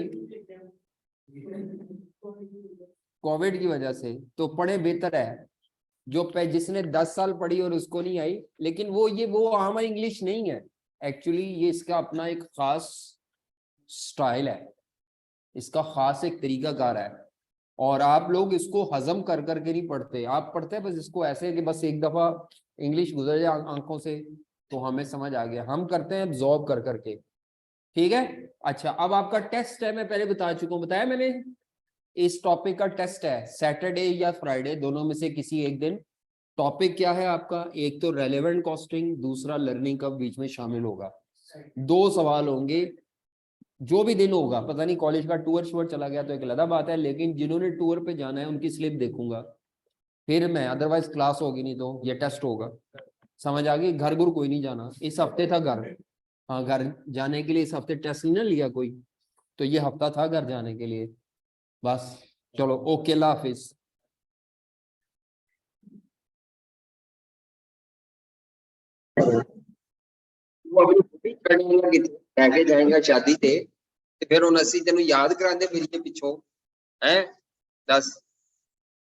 कोविड की वजह से। तो पढ़े बेहतर है जो जिसने 10 साल पढ़ी और उसको नहीं आई। लेकिन वो आम इंग्लिश नहीं है, एक्चुअली ये इसका अपना एक खास स्टाइल है, इसका खास एक तरीकाकार है। और आप लोग इसको हजम कर करके नहीं पढ़ते, आप पढ़ते हैं बस इसको ऐसे कि बस एक दफा इंग्लिश गुजर जाए आंखों से तो हमें समझ आ गया। हम करते हैं एब्जॉर्ब कर करके, ठीक है? अच्छा, अब आपका टेस्ट है, मैं पहले बता चुका हूं, बताया मैंने। इस टॉपिक का टेस्ट है सैटरडे या फ्राइडे, दोनों में से किसी एक दिन। टॉपिक क्या है आपका? एक तो रेलेवेंट कॉस्टिंग, दूसरा लर्निंग कब बीच में शामिल होगा। 2 सवाल होंगे जो भी दिन होगा। पता नहीं कॉलेज का टूर शूर चला गया तो एक अलग बात है, लेकिन जिन्होंने टूर पे जाना है उनकी स्लिप देखूंगा फिर मैं, अदरवाइज क्लास होगी नहीं तो ये टेस्ट होगा। समझ आ गई? घर गुर कोई नहीं जाना, इस हफ्ते था घर। हाँ, घर जाने के लिए इस हफ्ते टेस्ट नहीं ना लिया कोई, तो ये हफ्ता था घर जाने के लिए बस। चलो ओके, अल्लाह हाफिज। वो अपनी बुटीक करने लगी थी, लेके जाएगा शादी ते, ते फिर उन असी तेन याद कराते फिर पिछों है। दस